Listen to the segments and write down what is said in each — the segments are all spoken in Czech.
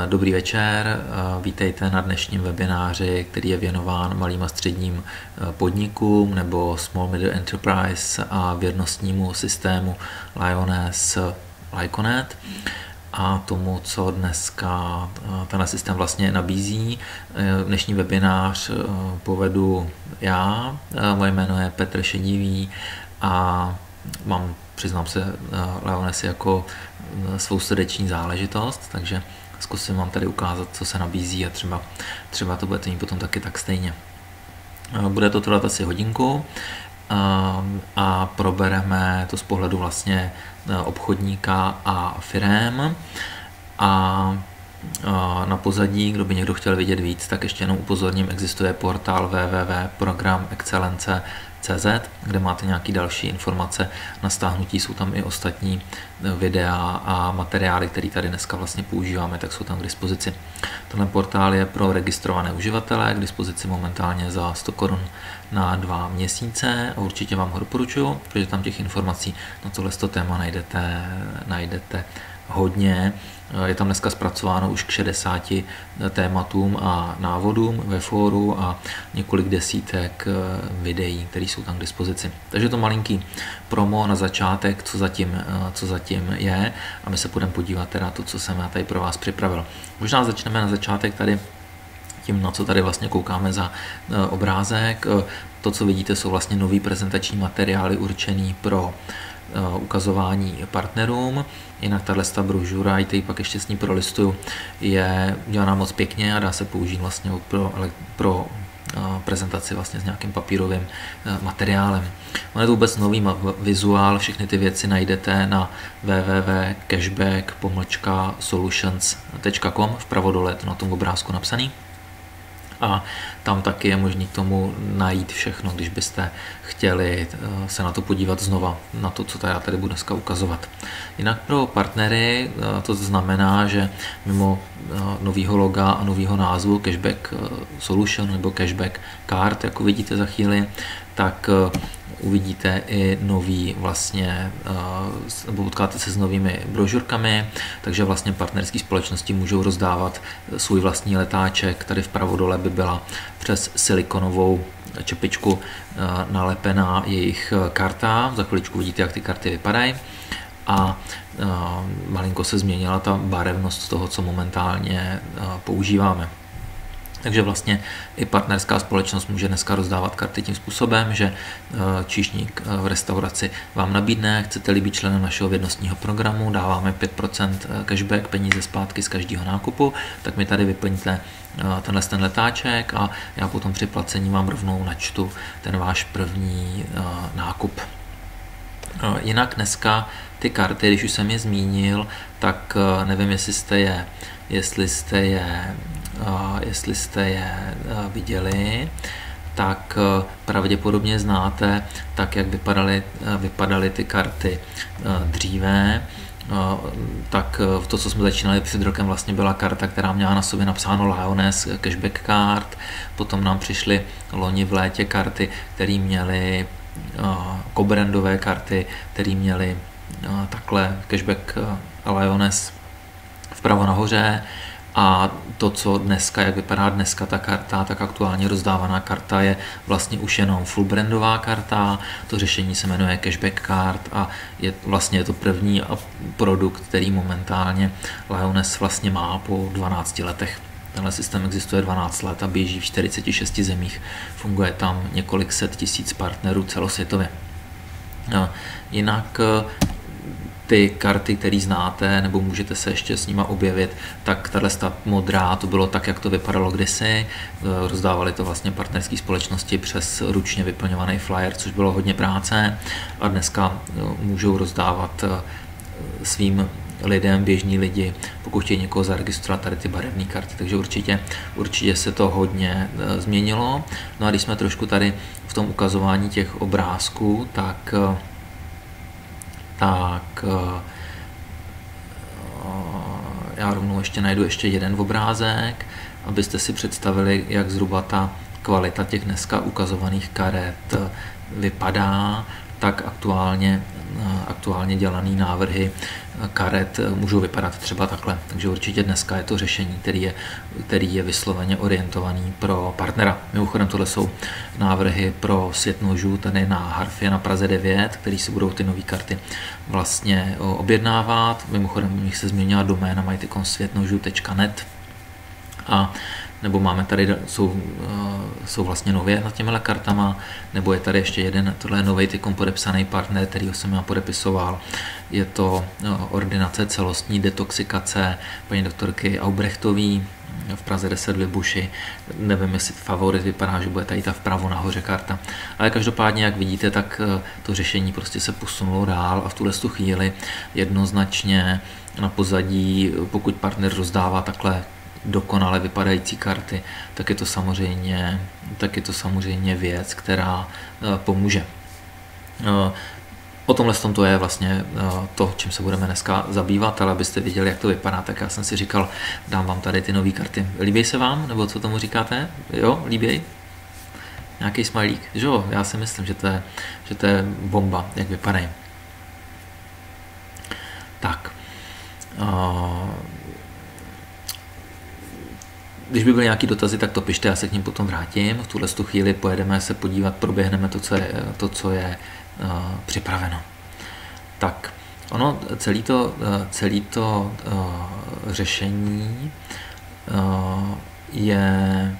Dobrý večer, vítejte na dnešním webináři, který je věnován malým a středním podnikům nebo Small Middle Enterprise a věrnostnímu systému Lioness Lyconet a tomu, co dneska tenhle systém vlastně nabízí. Dnešní webinář povedu já, moje jméno je Petr Šedivý a mám, přiznám se, Lioness jako svou srdeční záležitost, takže zkusím vám tady ukázat, co se nabízí a třeba to budete mít potom taky tak stejně. Bude to trvat asi hodinku a probereme to z pohledu vlastně obchodníka a firem. A na pozadí, kdo by někdo chtěl vidět víc, tak ještě jenom upozorním, existuje portál www.programexcelence.cz, kde máte nějaké další informace na stáhnutí, jsou tam i ostatní videa a materiály, které tady dneska vlastně používáme, tak jsou tam k dispozici. Tenhle portál je pro registrované uživatele, k dispozici momentálně za 100 Kč na 2 měsíce a určitě vám ho doporučuji, protože tam těch informací na tohle téma najdete hodně. Je tam dneska zpracováno už k 60 tématům a návodům ve fóru a několik desítek videí, které jsou tam k dispozici. Takže to malinký promo na začátek, co zatím je, a my se budeme podívat teda to, co jsem já tady pro vás připravil. Možná začneme na začátek tady tím, na co tady vlastně koukáme za obrázek. To, co vidíte, jsou vlastně nový prezentační materiály určený pro ukazování partnerům. Jinak tato brožura, i tady pak ještě s ní prolistuju, je udělaná moc pěkně a dá se použít vlastně pro prezentaci vlastně s nějakým papírovým materiálem. On je to vůbec nový vizuál, všechny ty věci najdete na www.cashback-solutions.com, vpravo dole je to na tom obrázku napsaný. A tam taky je možné k tomu najít všechno, když byste chtěli se na to podívat znova, na to, co já tady budu dneska ukazovat. Jinak pro partnery to znamená, že mimo nového loga a nového názvu Cashback Solution nebo Cashback Card, jako vidíte za chvíli, tak uvidíte i nový vlastně, nebo potkáte se s novými brožurkami, takže vlastně partnerské společnosti můžou rozdávat svůj vlastní letáček. Tady vpravo dole by byla přes silikonovou čepičku nalepená jejich karta. Za chviličku vidíte, jak ty karty vypadají. A malinko se změnila ta barevnost toho, co momentálně používáme. Takže vlastně i partnerská společnost může dneska rozdávat karty tím způsobem, že číšník v restauraci vám nabídne, chcete-li být členem našeho věrnostního programu, dáváme 5% cashback, peníze zpátky z každého nákupu, tak mi tady vyplňte ten letáček a já potom při placení vám rovnou načtu ten váš první nákup. Jinak dneska ty karty, když už jsem je zmínil, tak nevím, jestli jste je viděli, tak pravděpodobně znáte, tak jak vypadaly ty karty dříve. Tak to, co jsme začínali před rokem, vlastně byla karta, která měla na sobě napsáno Lioness Cashback Card. Potom nám přišly loni v létě karty, které měly kobrandové karty, které měly takhle Cashback Lioness vpravo nahoře. A to, co dneska, jak vypadá dneska ta karta, tak aktuálně rozdávaná karta je vlastně už jenom full brandová karta. To řešení se jmenuje Cashback Card a je to první produkt, který momentálně Lioness vlastně má po 12 letech. Tenhle systém existuje 12 let a běží v 46 zemích. Funguje tam několik set tisíc partnerů celosvětově. Jinak ty karty, které znáte, nebo můžete se ještě s nima objevit, tak tato modrá, to bylo tak, jak to vypadalo kdysi. Rozdávali to vlastně partnerské společnosti přes ručně vyplňovaný flyer, což bylo hodně práce a dneska můžou rozdávat svým lidem, běžní lidi, pokud chtějí někoho zaregistrovat, tady ty barevné karty, takže určitě se to hodně změnilo. No a když jsme trošku tady v tom ukazování těch obrázků, tak já rovnou ještě najdu jeden obrázek, abyste si představili, jak zhruba ta kvalita těch dneska ukazovaných karet vypadá. tak aktuálně dělaný návrhy karet můžou vypadat třeba takhle. Takže určitě dneska je to řešení, který je vysloveně orientovaný pro partnera. Mimochodem tohle jsou návrhy pro svět nožů tady na Harfě na Praze 9, který si budou ty nové karty vlastně objednávat. Mimochodem u nich se změnila doména majtikonsvětnožů.net a nebo máme tady, jsou vlastně nově nad těmihle kartama, nebo je tady ještě jeden, tohle je novej tykom podepsaný partner, kterýho jsem já podepisoval. Je to ordinace celostní detoxikace paní doktorky Aubrechtové v Praze 10 v Libuši. Nevím, jestli favorit vypadá, že bude tady ta vpravo nahoře karta. Ale každopádně, jak vidíte, tak to řešení prostě se posunulo dál a v tuhle chvíli jednoznačně na pozadí, pokud partner rozdává takhle dokonale vypadající karty, tak je to samozřejmě věc, která pomůže. O tomhle to je vlastně to, čím se budeme dneska zabývat, ale abyste viděli, jak to vypadá, tak já jsem si říkal, dám vám tady ty nové karty. Líbí se vám, nebo co tomu říkáte? Jo, líbí? Nějaký smajlík? Že jo, já si myslím, že to je bomba, jak vypadají. Tak. Když by byly nějaké dotazy, tak to pište, já se k ním potom vrátím. V tuhle chvíli pojedeme se podívat, proběhneme to, co je připraveno. Tak, ono, celé to řešení je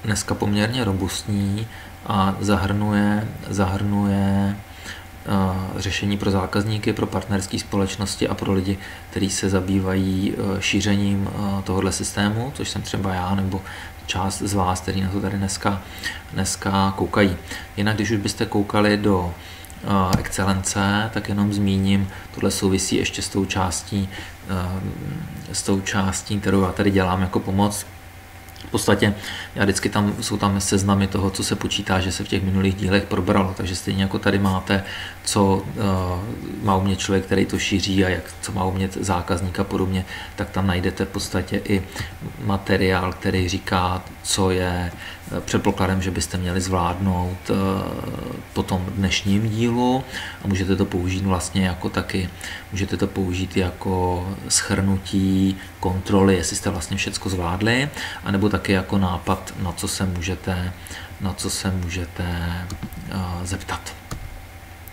dneska poměrně robustní a zahrnuje řešení pro zákazníky, pro partnerské společnosti a pro lidi, kteří se zabývají šířením tohoto systému, což jsem třeba já nebo část z vás, kteří na to tady dneska koukají. Jinak, když už byste koukali do excelence, tak jenom zmíním, tohle souvisí ještě s tou částí, kterou já tady dělám jako pomoc. V podstatě jsou tam seznamy toho, co se počítá, že se v těch minulých dílech probralo, takže stejně jako tady máte, co má umět člověk, který to šíří a co má umět zákazník a podobně, tak tam najdete v podstatě i materiál, který říká, co je předpokladem, že byste měli zvládnout po tom dnešním dílu a můžete to použít vlastně jako taky, můžete to použít jako shrnutí kontroly, jestli jste vlastně všecko zvládli, anebo taky jako nápad, na co se můžete zeptat.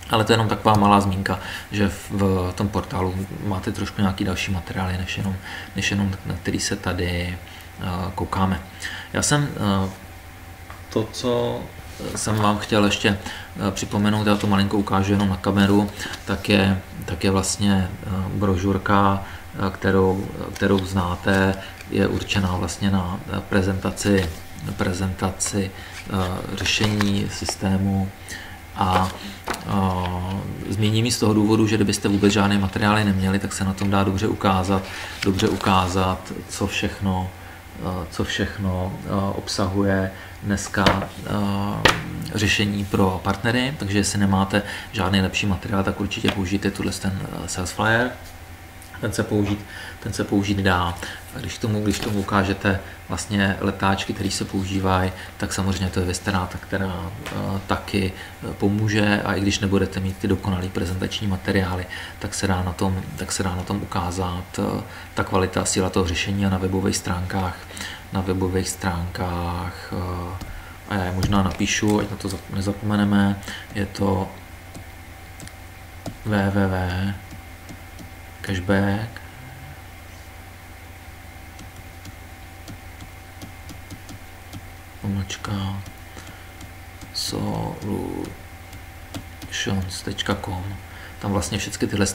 Ale to je jenom taková malá zmínka, že v tom portálu máte trošku nějaký další materiály, než jenom na který se tady koukáme. Já jsem to, co jsem vám chtěl ještě připomenout, já to malinko ukážu jenom na kameru, tak je vlastně brožurka, kterou znáte, je určená vlastně na prezentaci řešení systému a zmíním ji z toho důvodu, že kdybyste vůbec žádné materiály neměli, tak se na tom dá dobře ukázat, co všechno obsahuje dneska řešení pro partnery, takže jestli nemáte žádný lepší materiál, tak určitě použijte ten sales flyer. Ten se použít dá. Když tomu ukážete vlastně letáčky, které se používají, tak samozřejmě to je věc, která taky pomůže a i když nebudete mít ty dokonalé prezentační materiály, tak se dá na tom ukázat ta kvalita a síla toho řešení a na webových stránkách a já je možná napíšu, ať na to nezapomeneme, je to www.cashback solutions.com. Tam vlastně všechny tyhle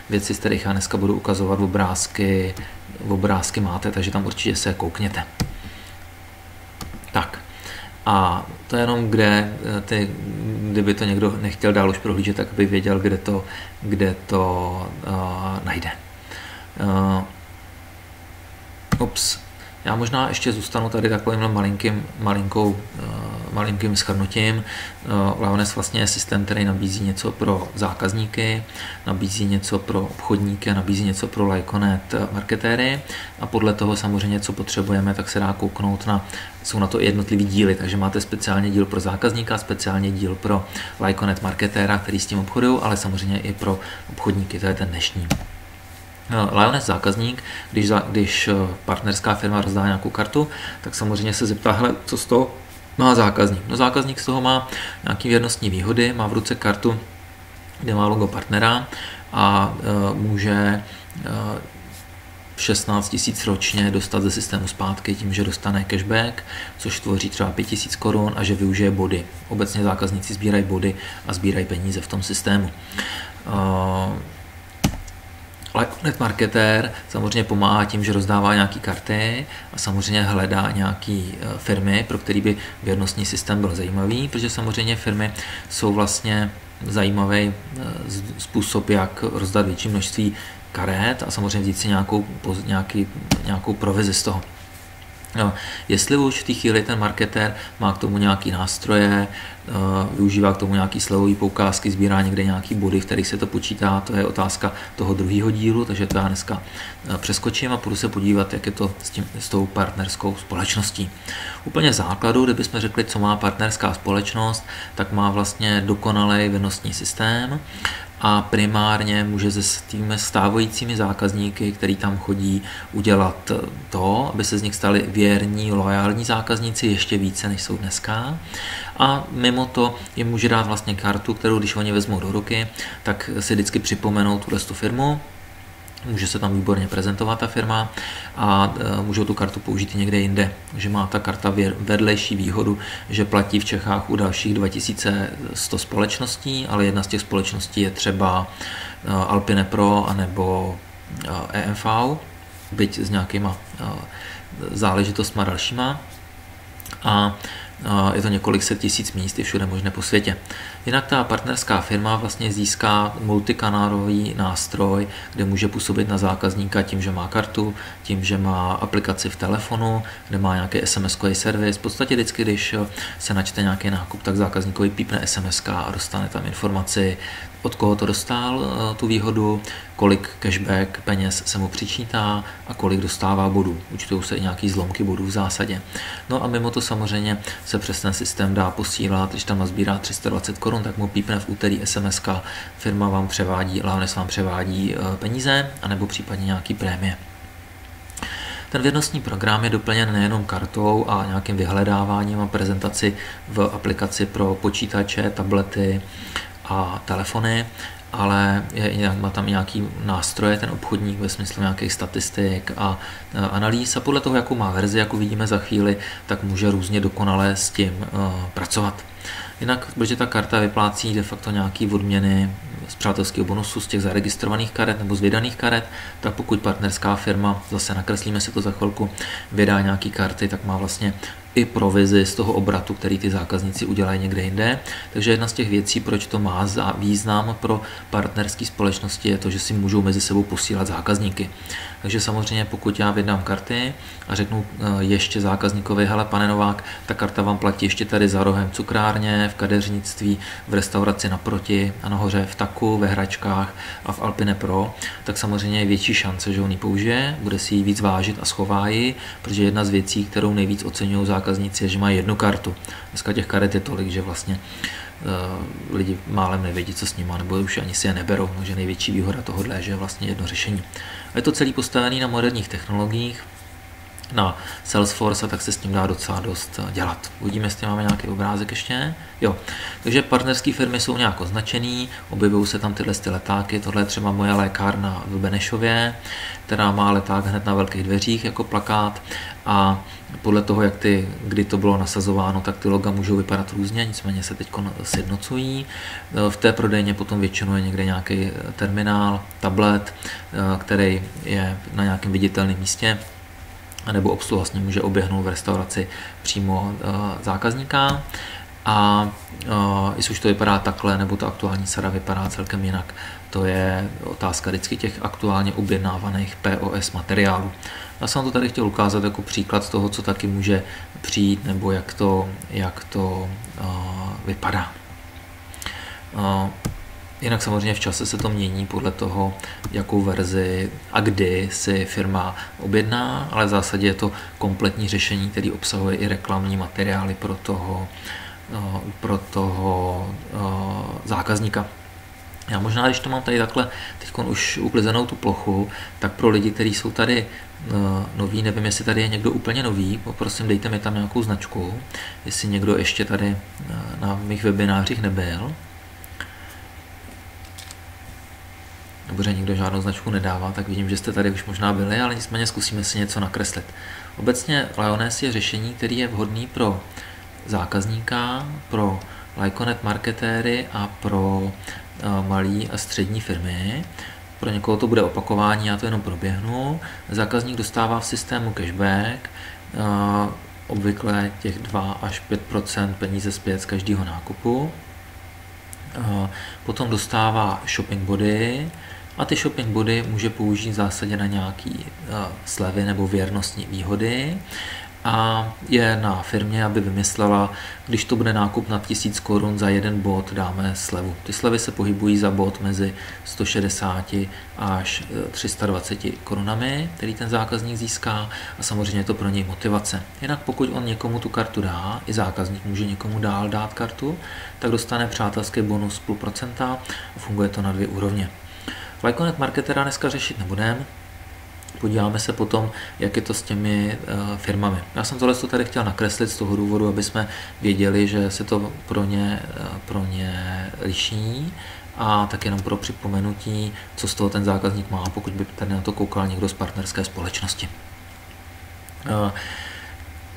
věci, z kterých já dneska budu ukazovat obrázky máte, takže tam určitě se koukněte. Tak. A to je jenom, kdyby to někdo nechtěl dál už prohlížet, tak by věděl, kde to najde. Já možná ještě zůstanu tady takovým malinkým shrnutím. Lioness vlastně je systém, který nabízí něco pro zákazníky, nabízí něco pro obchodníky a nabízí něco pro Lyconet marketéry a podle toho samozřejmě, co potřebujeme, tak se dá kouknout jsou na to i jednotlivý díly, takže máte speciálně díl pro zákazníka, speciálně díl pro Lyconet marketéra, který s tím obchodují, ale samozřejmě i pro obchodníky, to je ten dnešní. Lioness zákazník, když partnerská firma rozdá nějakou kartu, tak samozřejmě se zeptá, hele, co z toho má zákazník. No zákazník z toho má nějaké věrnostní výhody, má v ruce kartu, kde má logo partnera a může 16 000 ročně dostat ze systému zpátky tím, že dostane cashback, což tvoří třeba 5 000 korun a že využije body. Obecně zákazníci sbírají body a sbírají peníze v tom systému. Lyconet marketér samozřejmě pomáhá tím, že rozdává nějaké karty a samozřejmě hledá nějaké firmy, pro které by věrnostní systém byl zajímavý, protože samozřejmě firmy jsou vlastně zajímavý způsob, jak rozdat větší množství karet a samozřejmě vzít si nějakou provizi z toho. No, jestli už v té chvíli ten marketér má k tomu nějaký nástroje, využívá k tomu nějaký slevové poukázky, sbírá někde nějaký body, v kterých se to počítá, to je otázka toho druhého dílu, takže to já dneska přeskočím a půjdu se podívat, jak je to s tou partnerskou společností. Úplně základu, kdybychom řekli, co má partnerská společnost, tak má vlastně dokonalý věrnostní systém a primárně může se těmi stávajícími zákazníky, který tam chodí, udělat to, aby se z nich stali věrní, loajální zákazníci ještě více, než jsou dneska. A mimo to jim může dát vlastně kartu, kterou když oni vezmou do ruky, tak si vždycky připomenou tu firmu. Může se tam výborně prezentovat ta firma a můžou tu kartu použít i někde jinde. Takže má ta karta vedlejší výhodu, že platí v Čechách u dalších 2100 společností, ale jedna z těch společností je třeba Alpine Pro anebo EMV, byť s nějakýma záležitostma dalšíma. A je to několik set tisíc míst i všude možné po světě. Jinak ta partnerská firma vlastně získá multikanálový nástroj, kde může působit na zákazníka tím, že má kartu, tím, že má aplikaci v telefonu, kde má nějaký SMS-kový servis. V podstatě vždycky, když se načte nějaký nákup, tak zákazníkovi pípne SMS a dostane tam informaci, od koho to dostal tu výhodu, kolik cashback peněz se mu přičítá a kolik dostává bodů. Účtují se i nějaký zlomky bodů v zásadě. No a mimo to samozřejmě se přes ten systém dá posílat, když tam nazbírá 320 korun, tak mu pípne v úterý SMS-ka, firma vám převádí, Lioness vám převádí peníze, anebo případně nějaký prémie. Ten věrnostní program je doplněn nejenom kartou a nějakým vyhledáváním a prezentaci v aplikaci pro počítače, tablety a telefony, ale má tam nějaký nástroje, ten obchodník ve smyslu nějakých statistik a analýz a podle toho, jakou má verzi, jak uvidíme za chvíli, tak může různě dokonale s tím pracovat. Jinak, protože ta karta vyplácí de facto nějaký odměny z přátelského bonusu, z těch zaregistrovaných karet nebo z vydaných karet, tak pokud partnerská firma, zase nakreslíme si to za chvilku, vydá nějaký karty, tak má vlastně i provizi z toho obratu, který ty zákazníci udělají někde jinde. Takže jedna z těch věcí, proč to má význam pro partnerské společnosti, je to, že si můžou mezi sebou posílat zákazníky. Takže samozřejmě, pokud já vydám karty a řeknu ještě zákazníkovi, hele pane Novák, ta karta vám platí ještě tady za rohem cukrárně, v kadeřnictví, v restauraci naproti a nahoře v Taku, ve hračkách a v Alpine Pro, tak samozřejmě je větší šance, že on ji použije, bude si ji víc vážit a schová ji, protože jedna z věcí, kterou nejvíc oceňují zákazníci, je, že mají jednu kartu. Dneska těch karet je tolik, že vlastně lidi málem nevědí, co s nima, nebo už ani si je neberou, takže největší výhoda tohohle je, že je vlastně jedno řešení. A je to celý postavený na moderních technologiích, na Salesforce, a tak se s tím dá docela dost dělat. Uvidíme, jestli máme nějaký obrázek ještě. Jo, takže partnerské firmy jsou nějak označený, objevují se tam tyhle letáky, tohle je třeba moje lékárna v Benešově, která má leták hned na velkých dveřích jako plakát a podle toho, kdy to bylo nasazováno, tak ty loga můžou vypadat různě, nicméně se teď sjednocují. V té prodejně potom většinou je někde nějaký terminál, tablet, který je na nějakém viditelném místě, nebo obsluha s ním může oběhnout v restauraci přímo zákazníka. A jestli už to vypadá takhle, nebo ta aktuální sada vypadá celkem jinak, to je otázka vždycky těch aktuálně objednávaných POS materiálů. Já jsem to tady chtěl ukázat jako příklad toho, co taky může přijít, nebo jak to vypadá. Jinak samozřejmě v čase se to mění podle toho, jakou verzi a kdy si firma objedná, ale v zásadě je to kompletní řešení, který obsahuje i reklamní materiály pro toho zákazníka. Já možná, když to mám tady takhle teď už uklizenou tu plochu, tak pro lidi, kteří jsou tady noví, nevím, jestli tady je někdo úplně nový, poprosím, dejte mi tam nějakou značku, jestli někdo ještě tady na mých webinářích nebyl. Dobře, nikdo žádnou značku nedává, tak vidím, že jste tady už možná byli, ale nicméně zkusíme si něco nakreslit. Obecně Lioness je řešení, který je vhodný pro zákazníka, pro Lyconet marketéry a pro malé a střední firmy. Pro někoho to bude opakování, já to jenom proběhnu. Zákazník dostává v systému cashback, obvykle těch 2 až 5% peníze zpět z každého nákupu. Potom dostává shopping body a ty shopping body může použít v zásadě na nějaké slevy nebo věrnostní výhody. A je na firmě, aby vymyslela, když to bude nákup nad 1000 korun za jeden bod, dáme slevu. Ty slevy se pohybují za bod mezi 160 až 320 korunami, který ten zákazník získá, a samozřejmě je to pro něj motivace. Jinak pokud on někomu tu kartu dá, i zákazník může někomu dál dát kartu, tak dostane přátelský bonus 0,5% a funguje to na 2 úrovně. Lyconet marketera dneska řešit nebudeme. Podíváme se potom, jak je to s těmi firmami. Já jsem tohle tady chtěl nakreslit z toho důvodu, aby jsme věděli, že se to pro ně liší, a tak jenom pro připomenutí, co z toho ten zákazník má, pokud by tady na to koukal někdo z partnerské společnosti.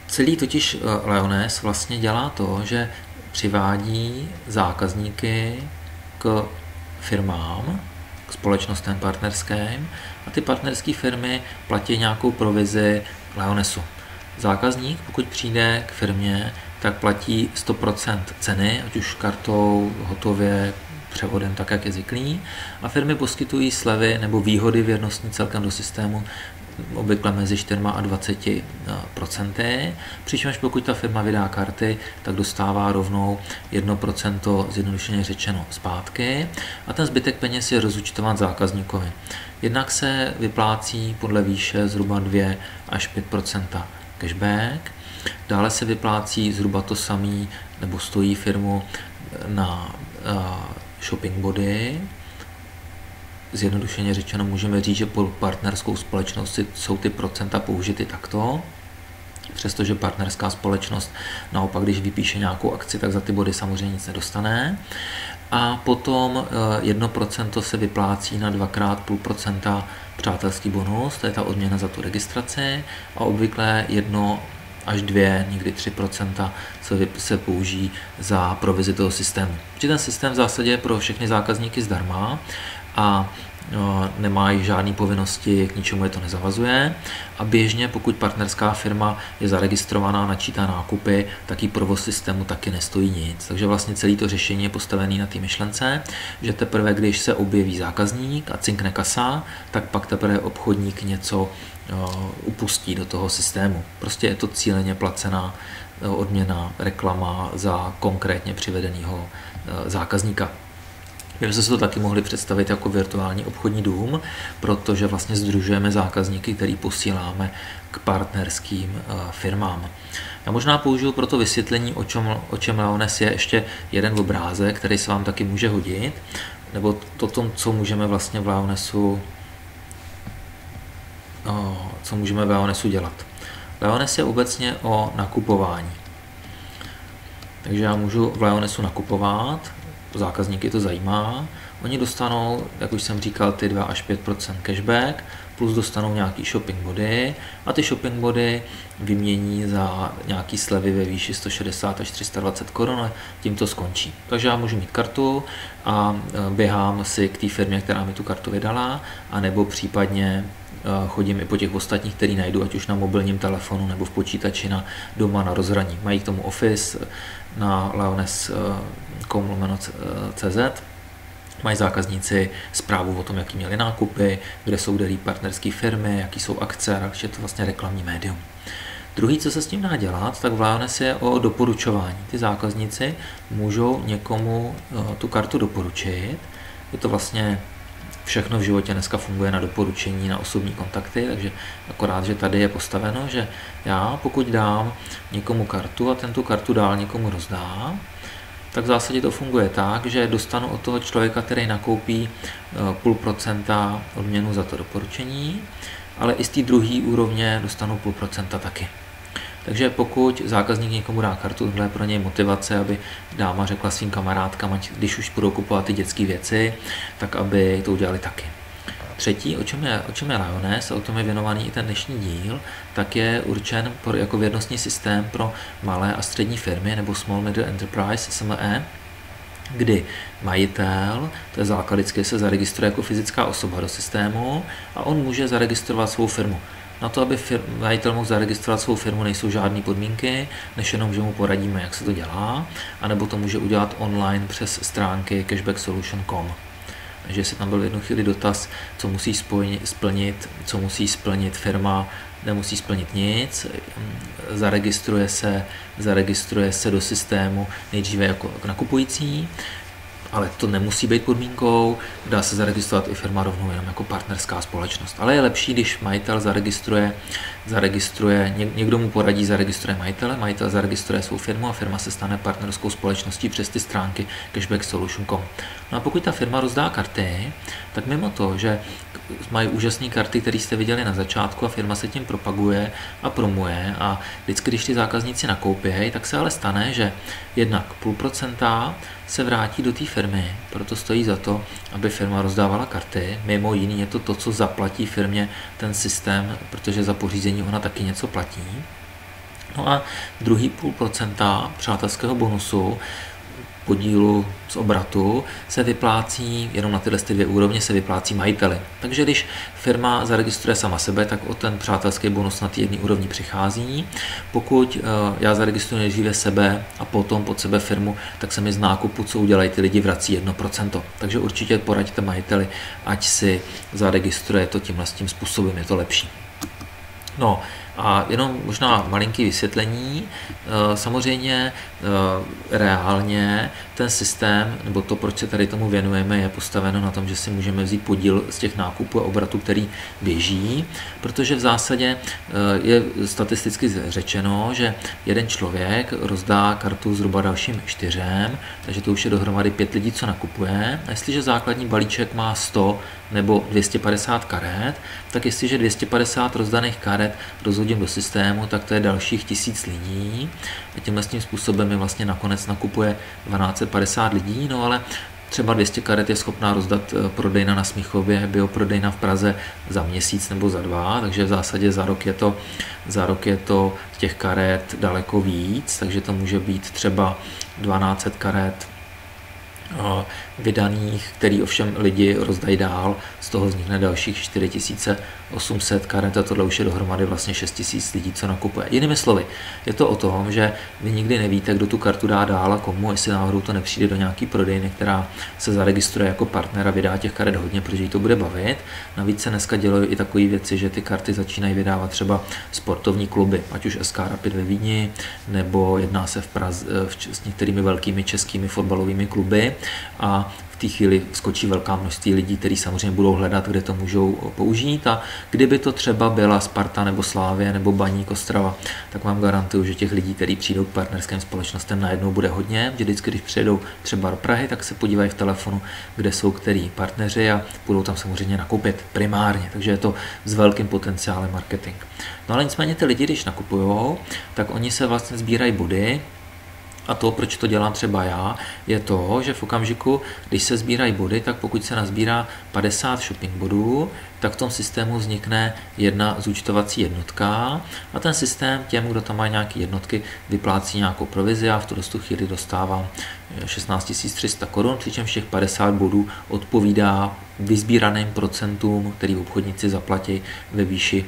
Celý totiž Lioness vlastně dělá to, že přivádí zákazníky k firmám, k společnostem partnerským, a ty partnerské firmy platí nějakou provizi Lionessu. Zákazník, pokud přijde k firmě, tak platí 100% ceny, ať už kartou, hotově, převodem, tak jak je zvyklý, a firmy poskytují slevy nebo výhody věrnostní celkem do systému obvykle mezi 4 a 20%, přičemž pokud ta firma vydá karty, tak dostává rovnou 1% zjednodušeně řečeno zpátky a ten zbytek peněz je rozúčtován zákazníkovi. Jednak se vyplácí podle výše zhruba 2 až 5% cashback, dále se vyplácí zhruba to samé, nebo stojí firmu na shopping body. Zjednodušeně řečeno můžeme říct, že pro partnerskou společnost jsou ty procenta použity takto, přestože partnerská společnost naopak, když vypíše nějakou akci, tak za ty body samozřejmě nic nedostane. A potom 1% se vyplácí na 2x 0,5% přátelský bonus, to je ta odměna za tu registraci, a obvykle 1 až 2, někdy 3% se použijí za provizi toho systému. Protože ten systém v zásadě je pro všechny zákazníky zdarma a nemají žádné povinnosti, k ničemu je to nezavazuje, a běžně, pokud partnerská firma je zaregistrovaná, načítá nákupy, tak jí provoz systému taky nestojí nic. Takže vlastně celé to řešení je postavené na té myšlence, že teprve, když se objeví zákazník a cinkne kasa, tak pak teprve obchodník něco upustí do toho systému. Prostě je to cíleně placená odměna, reklama za konkrétně přivedeného zákazníka. My jsme se to taky mohli představit jako virtuální obchodní dům, protože vlastně sdružujeme zákazníky, který posíláme k partnerským firmám. Já možná použiju pro to vysvětlení, o čem Lioness je, ještě jeden obrázek, který se vám taky může hodit, nebo to tom, co můžeme vlastně v Lionessu dělat. Lioness je obecně o nakupování. Takže já můžu v Lionessu nakupovat, zákazníky to zajímá, oni dostanou, jak už jsem říkal, ty 2 až 5% cashback, plus dostanou nějaký shopping body a ty shopping body vymění za nějaký slevy ve výši 160 až 320 korun a tím to skončí. Takže já můžu mít kartu a běhám si k té firmě, která mi tu kartu vydala, anebo případně chodím i po těch ostatních, který najdu, ať už na mobilním telefonu nebo v počítači doma na rozhraní. Mají k tomu Office na lioness.com/cz, Mají zákazníci zprávu o tom, jaký měli nákupy, kde jsou delí partnerské firmy, jaký jsou akce, takže je to vlastně reklamní médium. Druhý, co se s tím dá dělat, tak v Lioness je o doporučování. Ty zákazníci můžou někomu tu kartu doporučit. Je to vlastně všechno v životě dneska funguje na doporučení, na osobní kontakty, takže akorát, že tady je postaveno, že já pokud dám někomu kartu a ten tu kartu dál někomu rozdá, tak v zásadě to funguje tak, že dostanu od toho člověka, který nakoupí 0,5% odměnu za to doporučení, ale i z té druhé úrovně dostanu 0,5% taky. Takže pokud zákazník někomu dá kartu, tohle je pro něj motivace, aby dáma řekla svým kamarádkám, když už budou kupovat ty dětské věci, tak aby to udělali taky. Třetí, o čem je Lioness, a o tom je věnovaný i ten dnešní díl, tak je určen jako věrnostní systém pro malé a střední firmy nebo Small Middle Enterprise, SME, kdy majitel, to je základ, vždycky se zaregistruje jako fyzická osoba do systému a on může zaregistrovat svou firmu. Na to, aby majitel mohl zaregistrovat svou firmu, nejsou žádné podmínky, než jenom, že mu poradíme, jak se to dělá, anebo to může udělat online přes stránky cashbacksolution.com. Takže jestli tam byl v jednu chvíli dotaz, co musí splnit firma, nemusí splnit nic, zaregistruje se do systému nejdříve jako nakupující, ale to nemusí být podmínkou, dá se zaregistrovat i firma rovnou jenom jako partnerská společnost. Ale je lepší, když majitel zaregistruje, někdo mu poradí, zaregistruje majitele, majitel zaregistruje svou firmu a firma se stane partnerskou společností přes ty stránky cashbacksolution.com. No a pokud ta firma rozdá karty, tak mimo to, že mají úžasné karty, které jste viděli na začátku a firma se tím propaguje a promuje a vždycky, když ty zákazníci nakoupějí, tak se ale stane, že jednak 0,5% se vrátí do té firmy, proto stojí za to, aby firma rozdávala karty. Mimo jiný je to, co zaplatí firmě ten systém, protože za pořízení ona taky něco platí. No a druhý 0,5% přátelského bonusu podílu z obratu se vyplácí, jenom na tyhle dvě úrovně se vyplácí majiteli. Takže když firma zaregistruje sama sebe, tak o ten přátelský bonus na té jedné úrovni přichází. Pokud já zaregistruji nejdříve sebe a potom pod sebe firmu, tak se mi z nákupu, co udělají ty lidi, vrací 1%. Takže určitě poraďte majiteli, ať si zaregistruje to tímhle tím způsobem, je to lepší. No a jenom možná malinký vysvětlení. Samozřejmě reálně ten systém, nebo to, proč se tady tomu věnujeme, je postaveno na tom, že si můžeme vzít podíl z těch nákupů a obratů, který běží, protože v zásadě je statisticky řečeno, že jeden člověk rozdá kartu zhruba dalším 4, takže to už je dohromady 5 lidí, co nakupuje. A jestliže základní balíček má 100 nebo 250 karet, tak jestliže 250 rozdaných karet rozhodím do systému, tak to je dalších 1000 lidí. A tímhle tím způsobem mi vlastně nakonec nakupuje 1250 lidí, no ale třeba 200 karet je schopná rozdat prodejna na Smíchově, bioprodejna v Praze za měsíc nebo za 2, takže v zásadě za rok je to těch karet daleko víc, takže to může být třeba 1200 karet vydaných, který ovšem lidi rozdají dál, z toho vznikne dalších 4800 karet a tohle už je dohromady vlastně 6000 lidí, co nakupuje. Jinými slovy, je to o tom, že vy nikdy nevíte, kdo tu kartu dá dál a komu, jestli náhodou to nepřijde do nějaký prodejny, která se zaregistruje jako partner a vydá těch karet hodně, protože jí to bude bavit. Navíc se dneska dělají i takové věci, že ty karty začínají vydávat třeba sportovní kluby, ať už SK Rapid ve Vídni, nebo jedná se v Praze s některými velkými českými fotbalovými kluby a v té chvíli skočí velká množství lidí, kteří samozřejmě budou hledat, kde to můžou použít a kdyby to třeba byla Sparta nebo Slávie nebo Baník Ostrava, tak vám garantuju, že těch lidí, kteří přijdou k partnerským společnostem, najednou bude hodně, že vždycky, když přijedou třeba do Prahy, tak se podívají v telefonu, kde jsou který partneři a budou tam samozřejmě nakoupit primárně, takže je to s velkým potenciálem marketing. No ale nicméně ty lidi, když nakupujou, tak oni se vlastně sbírají body. A to, proč to dělám třeba já, je to, že v okamžiku, když se sbírají body, tak pokud se nazbírá 50 shopping bodů, tak v tom systému vznikne jedna zúčtovací jednotka a ten systém těm, kdo tam mají nějaké jednotky, vyplácí nějakou provizi a v tu chvíli dostávám 16 300 korun, přičemž těch 50 bodů odpovídá vysbíraným procentům, který obchodníci zaplatí ve výši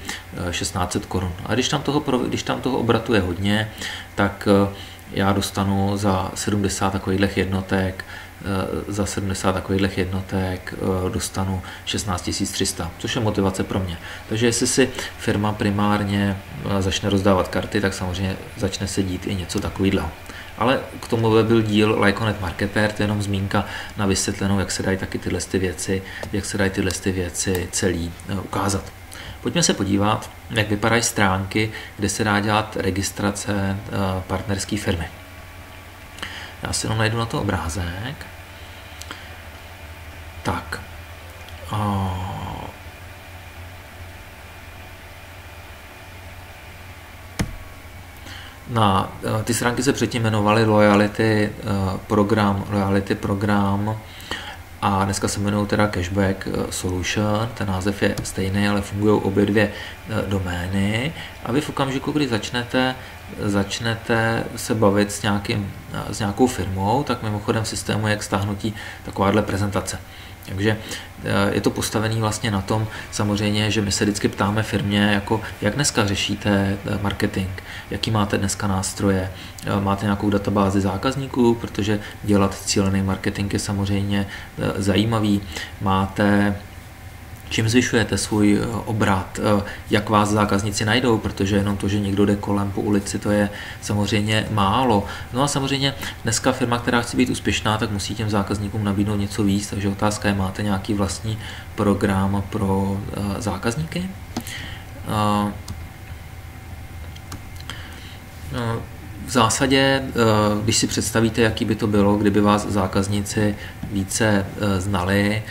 1600 korun. A když tam toho obratu je hodně, tak já dostanu za 70 takových jednotek za 70 takových jednotek dostanu 16 300, což je motivace pro mě. Takže jestli si firma primárně začne rozdávat karty, tak samozřejmě začne se dít i něco takového. Ale k tomu by byl díl Lyconet Marketer, to je jenom zmínka na vysvětlenou, jak se dají taky tyhle věci celý ukázat. Pojďme se podívat, jak vypadají stránky, kde se dá dělat registrace partnerské firmy. Já si jenom najdu na to obrázek. Tak. Ty stránky se předtím jmenovaly Loyalty program a dneska se jmenují teda Cashback Solution, ten název je stejný, ale fungují obě dvě domény a vy v okamžiku, kdy začnete se bavit s nějakou firmou, tak mimochodem v systému je k stáhnutí takováhle prezentace. Takže je to postavené vlastně na tom samozřejmě, že my se vždycky ptáme firmě, jako jak dneska řešíte marketing, jaký máte dneska nástroje, máte nějakou databázi zákazníků, protože dělat cílený marketing je samozřejmě zajímavý, čím zvyšujete svůj obrat, jak vás zákazníci najdou, protože jenom to, že někdo jde kolem po ulici, to je samozřejmě málo. No a samozřejmě dneska firma, která chce být úspěšná, tak musí těm zákazníkům nabídnout něco víc, takže otázka je, máte nějaký vlastní program pro zákazníky? V zásadě, když si představíte, jaký by to bylo, kdyby vás zákazníci více znali,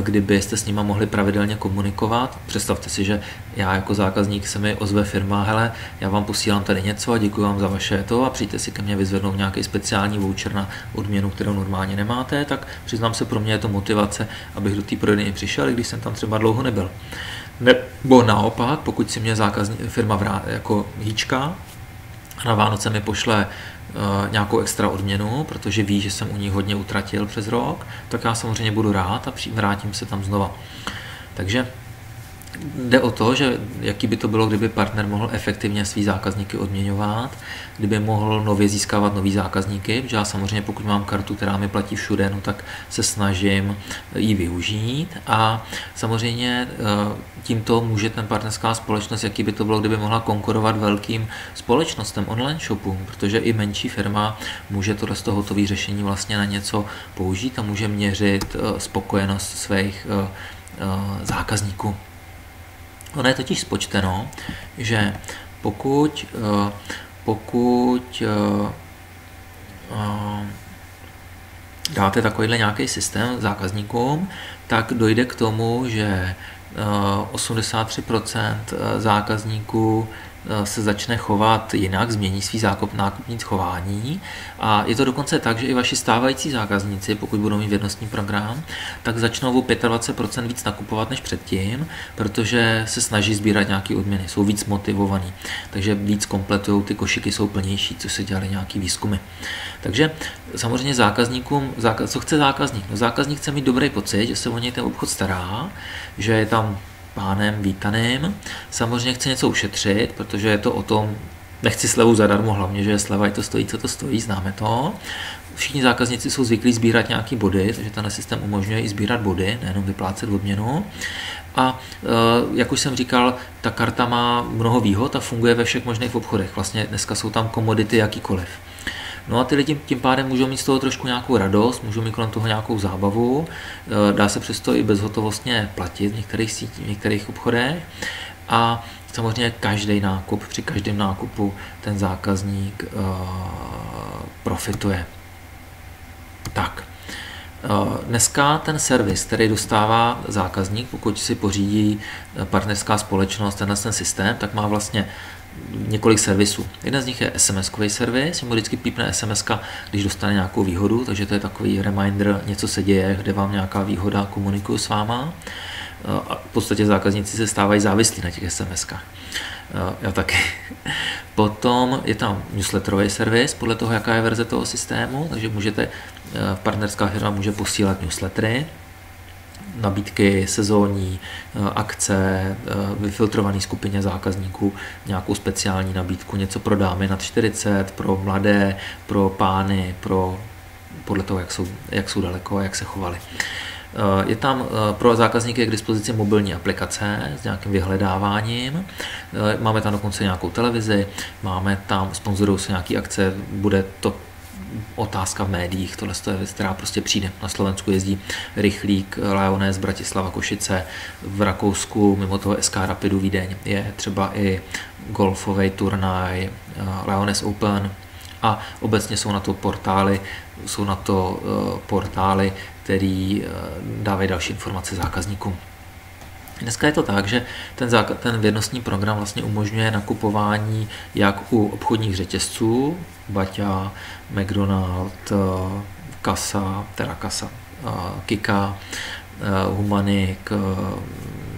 kdybyste s nima mohli pravidelně komunikovat. Představte si, že já jako zákazník se mi ozve firma, hele, já vám posílám tady něco a děkuji vám za vaše to a přijďte si ke mně vyzvednout nějaký speciální voucher na odměnu, kterou normálně nemáte, tak přiznám se, pro mě je to motivace, abych do té prodejny přišel, i když jsem tam třeba dlouho nebyl. Nebo naopak, pokud si mě firma jako hýčka, na Vánoce mi pošle nějakou extra odměnu, protože ví, že jsem u ní hodně utratil přes rok, tak já samozřejmě budu rád a vrátím se tam znova. Takže jde o to, že jaký by to bylo, kdyby partner mohl efektivně svý zákazníky odměňovat, kdyby mohl nově získávat nový zákazníky, protože já samozřejmě pokud mám kartu, která mi platí všude, no tak se snažím ji využít a samozřejmě tímto může ten partnerská společnost, jaký by to bylo, kdyby mohla konkurovat velkým společnostem, online shopům, protože i menší firma může tohle hotové řešení vlastně na něco použít a může měřit spokojenost svých zákazníků. Ono je totiž spočteno, že pokud dáte takovýhle nějaký systém zákazníkům, tak dojde k tomu, že 83% zákazníků se začne chovat jinak, změní svý nákupní chování a je to dokonce tak, že i vaši stávající zákazníci, pokud budou mít vědnostní program, tak začnou o 25% víc nakupovat než předtím, protože se snaží sbírat nějaké odměny, jsou víc motivovaní, takže víc kompletují, ty košíky jsou plnější, co se dělaly nějaký výzkumy. Takže samozřejmě co chce zákazník? No, zákazník chce mít dobrý pocit, že se o něj ten obchod stará, že je tam pánem vítaným. Samozřejmě chci něco ušetřit, protože je to o tom, nechci slevu zadarmo, hlavně, že je sleva, to stojí, co to stojí, známe to. Všichni zákazníci jsou zvyklí sbírat nějaký body, takže ten systém umožňuje i sbírat body, nejenom vyplácet odměnu. A jak už jsem říkal, ta karta má mnoho výhod a funguje ve všech možných obchodech. Vlastně dneska jsou tam komodity jakýkoliv. No a ty lidi tím pádem můžou mít z toho trošku nějakou radost, můžou mít kolem toho nějakou zábavu, dá se přesto i bezhotovostně platit v některých obchodech a samozřejmě při každém nákupu ten zákazník profituje. Tak, dneska ten servis, který dostává zákazník, pokud si pořídí partnerská společnost ten systém, tak má vlastně několik servisů. Jeden z nich je SMS-kový servis, mu vždycky pípne SMS-ka, když dostane nějakou výhodu, takže to je takový reminder, něco se děje, kde vám nějaká výhoda, komunikuju s váma. A v podstatě zákazníci se stávají závislí na těch SMS-kách. Já taky. Potom je tam newsletterový servis, podle toho, jaká je verze toho systému, takže partnerská firma může posílat newslettery, nabídky sezónní, akce, vyfiltrované skupině zákazníků, nějakou speciální nabídku, něco pro dámy nad 40, pro mladé, pro pány, pro podle toho, jak jsou daleko a jak se chovali. Je tam pro zákazníky k dispozici mobilní aplikace s nějakým vyhledáváním. Máme tam dokonce nějakou televizi, máme tam, sponzorují se nějaký akce, bude to otázka v médiích, tohle je věc, která prostě přijde. Na Slovensku jezdí rychlík Lyoness Bratislava Košice, v Rakousku mimo toho SK Rapidu Vídeň je třeba i golfový turnaj Lyoness Open a obecně jsou na to portály, který dávají další informace zákazníkům. Dneska je to tak, že ten věrnostní program vlastně umožňuje nakupování jak u obchodních řetězců, Baťa, McDonald, Kasa, Kika, Humanik,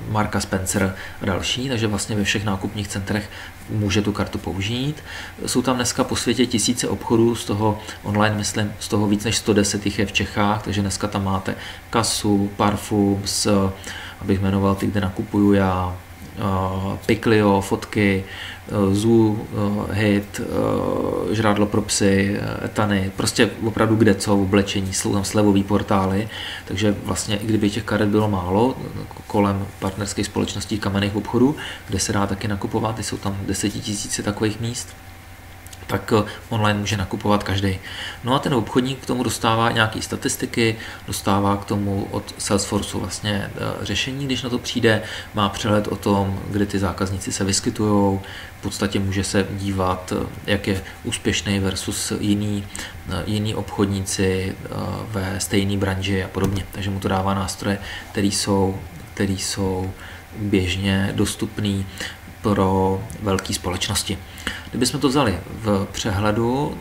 Marka Spencer a další, takže vlastně ve všech nákupních centrech může tu kartu použít. Jsou tam dneska po světě tisíce obchodů, z toho online, myslím, z toho víc než 110 je v Čechách, takže dneska tam máte Kasu, Parfums, abych jmenoval ty, kde nakupuju já, Piklio, fotky, Zoo, Hit, žrádlo pro psy, etany, prostě opravdu kde co, oblečení, jsou tam slevový portály, takže vlastně i kdyby těch karet bylo málo kolem partnerských společností kamenných obchodů, kde se dá taky nakupovat, jsou tam 10 000 takových míst, tak online může nakupovat každý. No a ten obchodník k tomu dostává nějaké statistiky, dostává k tomu od Salesforceu vlastně řešení, když na to přijde, má přehled o tom, kdy ty zákazníci se vyskytují, v podstatě může se dívat, jak je úspěšný versus jiný obchodníci ve stejné branži a podobně. Takže mu to dává nástroje, které jsou běžně dostupné pro velké společnosti. Kdybychom to vzali v přehledu,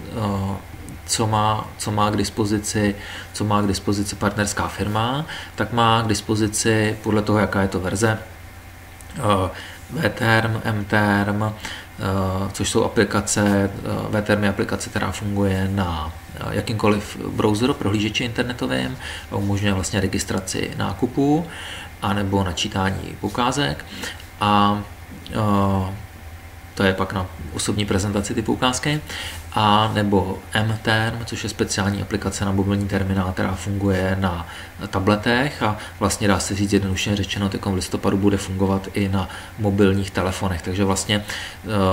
co má k dispozici partnerská firma, tak má k dispozici podle toho, jaká je to verze, vTerm, mTerm, což jsou aplikace, vTerm je aplikace, která funguje na jakýmkoliv browseru, prohlížeči internetovým a umožňuje vlastně registraci nákupů anebo načítání poukázek a to je pak na osobní prezentaci ty poukázky, a nebo mTerm, což je speciální aplikace na mobilní terminál, která funguje na tabletech a vlastně dá se říct jednoduše řečeno, v listopadu bude fungovat i na mobilních telefonech, takže vlastně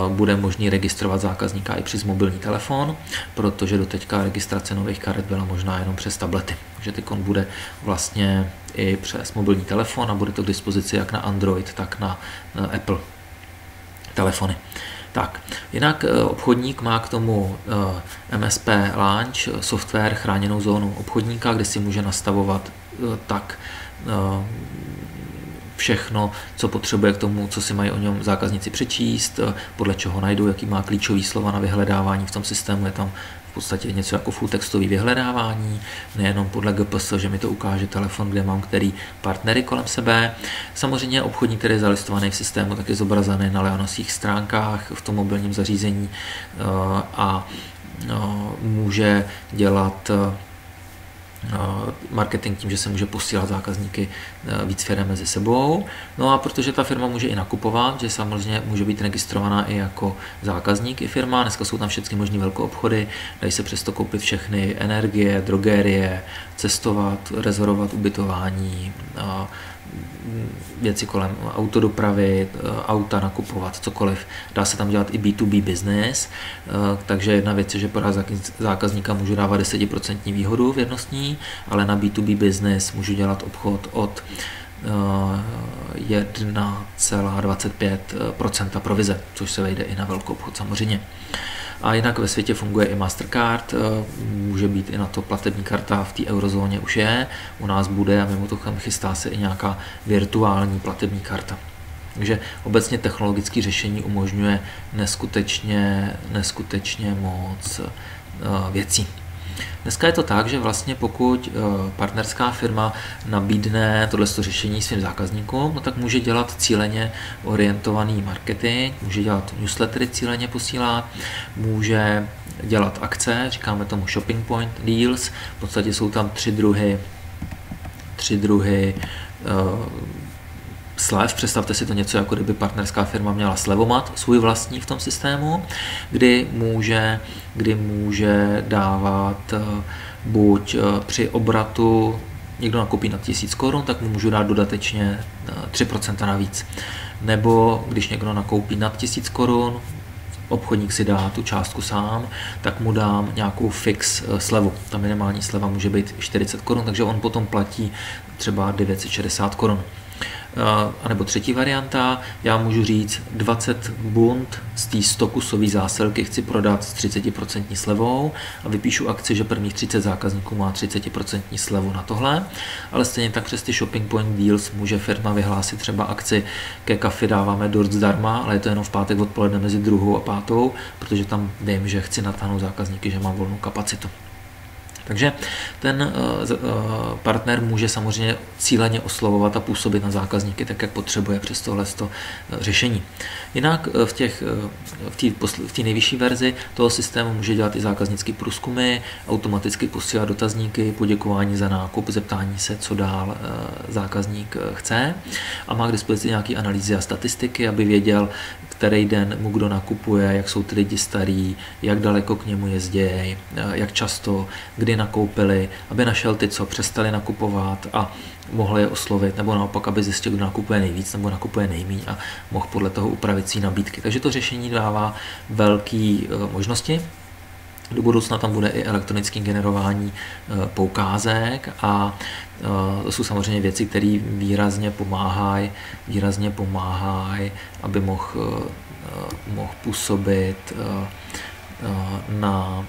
bude možný registrovat zákazníka i přes mobilní telefon, protože doteďka registrace nových karet byla možná jenom přes tablety, takže teď bude vlastně i přes mobilní telefon a bude to k dispozici jak na Android, tak na Apple telefony. Tak, jinak obchodník má k tomu MSP Launch, software chráněnou zónu obchodníka, kde si může nastavovat tak všechno, co potřebuje k tomu, co si mají o něm zákazníci přečíst, podle čeho najdou, jaký má klíčový slova na vyhledávání v tom systému, je tam v podstatě něco jako full textový vyhledávání, nejenom podle GPS, že mi to ukáže telefon, kde mám který partnery kolem sebe. Samozřejmě obchodník, který je zalistovaný v systému, tak je zobrazený na Lyonossích stránkách v tom mobilním zařízení a může dělat marketing tím, že se může posílat zákazníky víc firem mezi sebou. No a protože ta firma může i nakupovat, že samozřejmě může být registrovaná i jako zákazník i firma, dneska jsou tam všechny možný velkoobchody, dají se přesto koupit všechny energie, drogerie, cestovat, rezervovat ubytování, věci kolem autodopravy, auta nakupovat, cokoliv. Dá se tam dělat i B2B business, takže jedna věc je, že pro zákazníka můžu dávat 10% výhodu věrnostní, ale na B2B business můžu dělat obchod od 1,25% provize, což se vejde i na velkou obchod samozřejmě. A jinak ve světě funguje i Mastercard, může být i na to platební karta, v té eurozóně už je, u nás bude a mimo to chystá se i nějaká virtuální platební karta. Takže obecně technologické řešení umožňuje neskutečně moc věcí. Dneska je to tak, že vlastně pokud partnerská firma nabídne tohleto řešení svým zákazníkům, no tak může dělat cíleně orientovaný marketing, může dělat newslettery cíleně posílat, může dělat akce, říkáme tomu shopping point deals, v podstatě jsou tam tři druhy slev. Představte si to něco, jako kdyby partnerská firma měla slevomat svůj vlastní v tom systému, kdy může dávat buď při obratu někdo nakoupí na 1000 korun, tak mu můžu dát dodatečně 3% navíc. Nebo když někdo nakoupí nad 1000 korun, obchodník si dá tu částku sám, tak mu dám nějakou fix slevu. Ta minimální sleva může být 40 korun, takže on potom platí třeba 960 korun. A nebo třetí varianta, já můžu říct 20 bund z té 100 kusové zásilky chci prodat s 30% slevou a vypíšu akci, že prvních 30 zákazníků má 30% slevu na tohle, ale stejně tak přes ty Shopping Point Deals může firma vyhlásit třeba akci ke kafi dáváme dort zdarma, ale je to jenom v pátek odpoledne mezi 2. a 5., protože tam vím, že chci natáhnout zákazníky, že mám volnou kapacitu. Takže ten partner může samozřejmě cíleně oslovovat a působit na zákazníky tak, jak potřebuje přes tohle řešení. Jinak v té nejvyšší verzi toho systému může dělat i zákaznické průzkumy, automaticky posílat dotazníky, poděkování za nákup, zeptání se, co dál zákazník chce a má k dispozici nějaké analýzy a statistiky, aby věděl, který den mu kdo nakupuje, jak jsou ty lidi starý, jak daleko k němu jezdí, jak často, kdy nakoupili, aby našel ty, co přestali nakupovat a mohl je oslovit, nebo naopak, aby zjistil, kdo nakupuje nejvíc nebo nakupuje nejméně a mohl podle toho upravit si nabídky. Takže to řešení dává velké možnosti. Do budoucna tam bude i elektronické generování poukázek a to jsou samozřejmě věci, které výrazně pomáhají, aby mohl působit na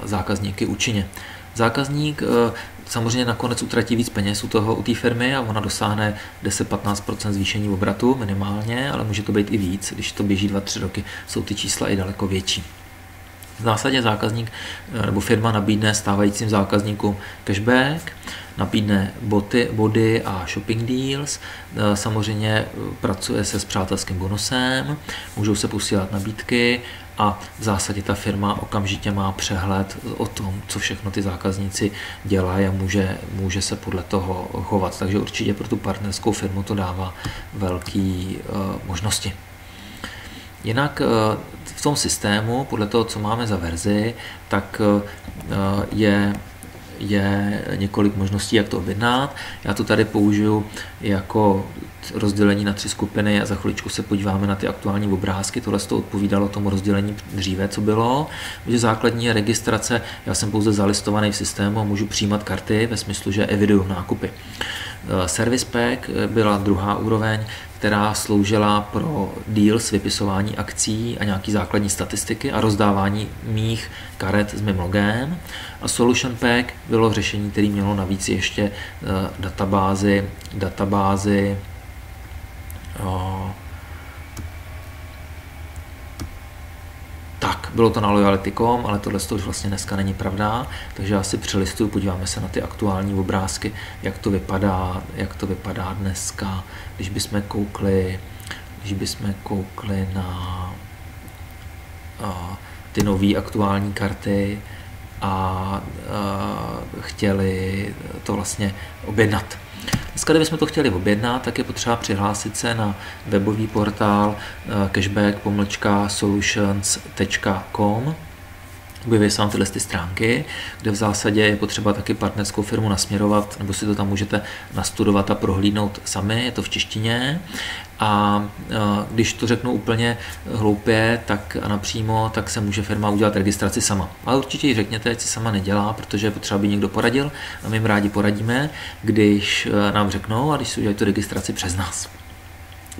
zákazníky účinně. Zákazník samozřejmě nakonec utratí víc peněz u té firmy a ona dosáhne 10-15% zvýšení obratu minimálně, ale může to být i víc, když to běží 2-3 roky, jsou ty čísla i daleko větší. V zásadě zákazník nebo firma nabídne stávajícím zákazníkům cashback, nabídne body a shopping deals, samozřejmě pracuje se s přátelským bonusem, můžou se posílat nabídky a v zásadě ta firma okamžitě má přehled o tom, co všechno ty zákazníci dělají a může se podle toho chovat. Takže určitě pro tu partnerskou firmu to dává velké možnosti. Jinak v tom systému, podle toho, co máme za verzi, tak je několik možností, jak to objednat. Já to tady použiju jako rozdělení na 3 skupiny a za chviličku se podíváme na ty aktuální obrázky. Tohle to odpovídalo tomu rozdělení dříve, co bylo. Takže základní registrace, já jsem pouze zalistovaný v systému a můžu přijímat karty ve smyslu, že eviduju nákupy. Service pack byla druhá úroveň, která sloužila pro deals, vypisování akcí a nějaký základní statistiky a rozdávání mých karet s mým logem. A Solution Pack bylo řešení, které mělo navíc ještě databázy tak, bylo to na Loyalty.com, ale tohle už vlastně dneska není pravda, takže já si přelistuju, podíváme se na ty aktuální obrázky, jak to vypadá dneska, když bychom koukli na ty nové aktuální karty a chtěli to vlastně objednat. Dneska, kdybychom to chtěli objednat, tak je potřeba přihlásit se na webový portál cashback-solutions.com. Objeví se vám tyhle stránky, kde v zásadě je potřeba taky partnerskou firmu nasměrovat, nebo si to tam můžete nastudovat a prohlídnout sami, je to v češtině. A když to řeknu úplně hloupě tak a napřímo, tak se může firma udělat registraci sama. Ale určitě ji řekněte, ať si sama nedělá, protože je potřeba, aby někdo poradil a my jim rádi poradíme, když nám řeknou a když si udělají tu registraci přes nás.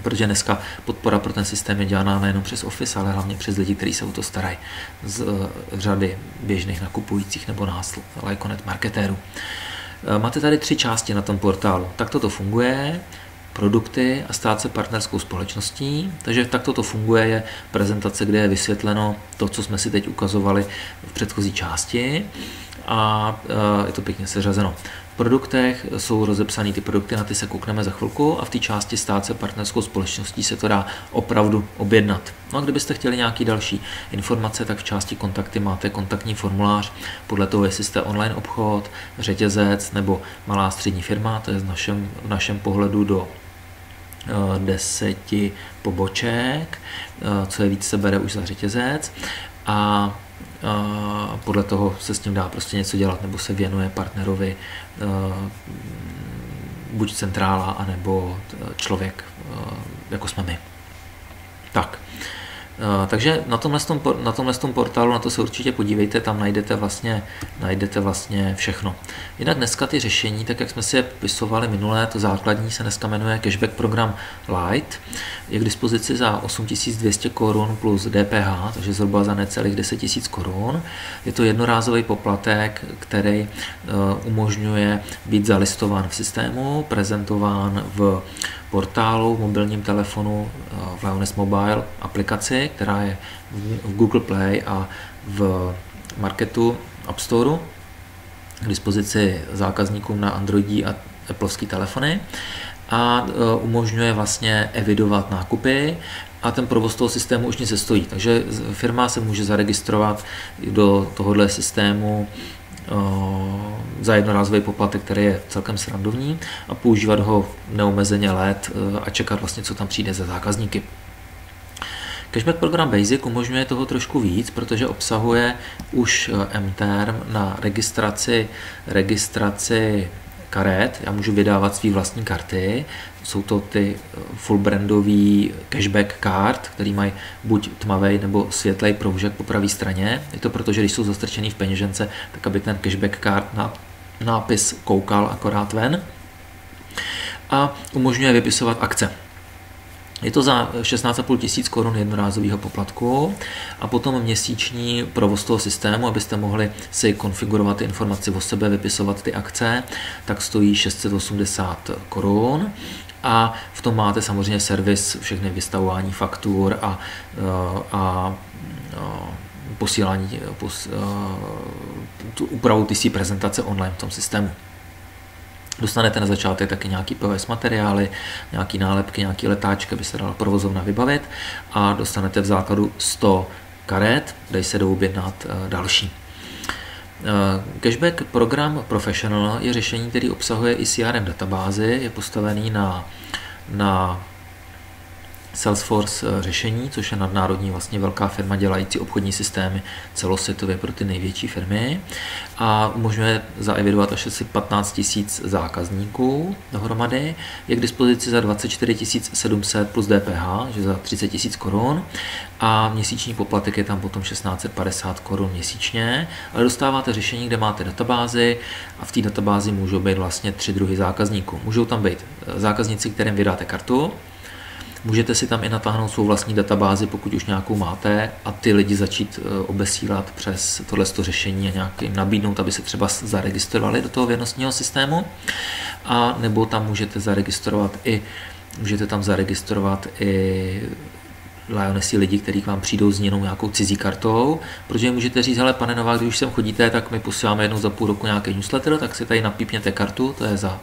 Protože dneska podpora pro ten systém je dělaná nejenom přes Office, ale hlavně přes lidi, kteří se o to starají z řady běžných nakupujících nebo nás, Lyconet marketérů. Máte tady 3 části na tom portálu. Takto to funguje, produkty a stát se partnerskou společností. Takže takto to funguje, je prezentace, kde je vysvětleno to, co jsme si teď ukazovali v předchozí části a je to pěkně seřazeno. V produktech jsou rozepsané ty produkty, na ty se koukneme za chvilku a v té části stát se partnerskou společností se to dá opravdu objednat. No a kdybyste chtěli nějaké další informace, tak v části kontakty máte kontaktní formulář podle toho, jestli jste online obchod, řetězec nebo malá střední firma, to je v našem pohledu do 10 poboček, co je víc se bere už za řetězec. a podle toho se s tím dá prostě něco dělat, nebo se věnuje partnerovi buď centrála, anebo člověk, jako jsme my. Tak. Takže na tomhle portálu, na to se určitě podívejte, tam najdete vlastně všechno. Jinak dneska ty řešení, tak jak jsme si je popisovali minulé, to základní se dneska jmenuje Cashback program Lite, je k dispozici za 8200 korun plus DPH, takže zhruba za necelých 10 000 korun. Je to jednorázový poplatek, který umožňuje být zalistován v systému, prezentován v portálu, v mobilním telefonu, v Lioness Mobile aplikaci, která je v Google Play a v marketu App Store k dispozici zákazníkům na Androidí a Appleovský telefony a umožňuje vlastně evidovat nákupy a ten provoz toho systému už nic nestojí. Takže firma se může zaregistrovat do tohohle systému za jednorázový poplatek, který je celkem srandovní, a používat ho neomezeně let a čekat vlastně, co tam přijde za zákazníky. Cashback program Basic umožňuje toho trošku víc, protože obsahuje už mTerm na registraci karet. Já můžu vydávat svý vlastní karty. Jsou to ty full brandový cashback card, který mají buď tmavý nebo světlej proužek po pravé straně. Je to proto, že když jsou zastrčený v peněžence, tak aby ten cashback card na nápis koukal akorát ven. A umožňuje vypisovat akce. Je to za 16 500 korun jednorázového poplatku a potom měsíční provoz toho systému, abyste mohli si konfigurovat ty informace o sebe, vypisovat ty akce, tak stojí 680 korun. A v tom máte samozřejmě servis, všechny vystavování faktur a posílání, úpravu TC prezentace online v tom systému. Dostanete na začátek taky nějaký POS materiály, nějaký nálepky, nějaký letáčky, aby se dala provozovna vybavit, a dostanete v základu 100 karet, kde se jdou objednat další. Cashback program Professional je řešení, který obsahuje i CRM databázy, je postavený na Salesforce řešení, což je nadnárodní vlastně velká firma dělající obchodní systémy celosvětově pro ty největší firmy, a umožňuje zaevidovat až asi 15 000 zákazníků dohromady. Je k dispozici za 24 700 plus DPH, že za 30 000 korun, a měsíční poplatek je tam potom 1650 korun měsíčně, ale dostáváte řešení, kde máte databázi a v té databázi můžou být vlastně 3 druhy zákazníků. Můžou tam být zákazníci, kterým vydáte kartu. Můžete si tam i natáhnout svou vlastní databázi, pokud už nějakou máte, a ty lidi začít obesílat přes tohleto řešení a nějak jim nabídnout, aby se třeba zaregistrovali do toho věrnostního systému. A nebo tam můžete tam zaregistrovat i Lionessy lidi, kteří k vám přijdou s nějakou cizí kartou, protože můžete říct, hele pane Novák, když už sem chodíte, tak my posíláme jednou za půl roku nějaký newsletter, tak si tady napípněte kartu, to je za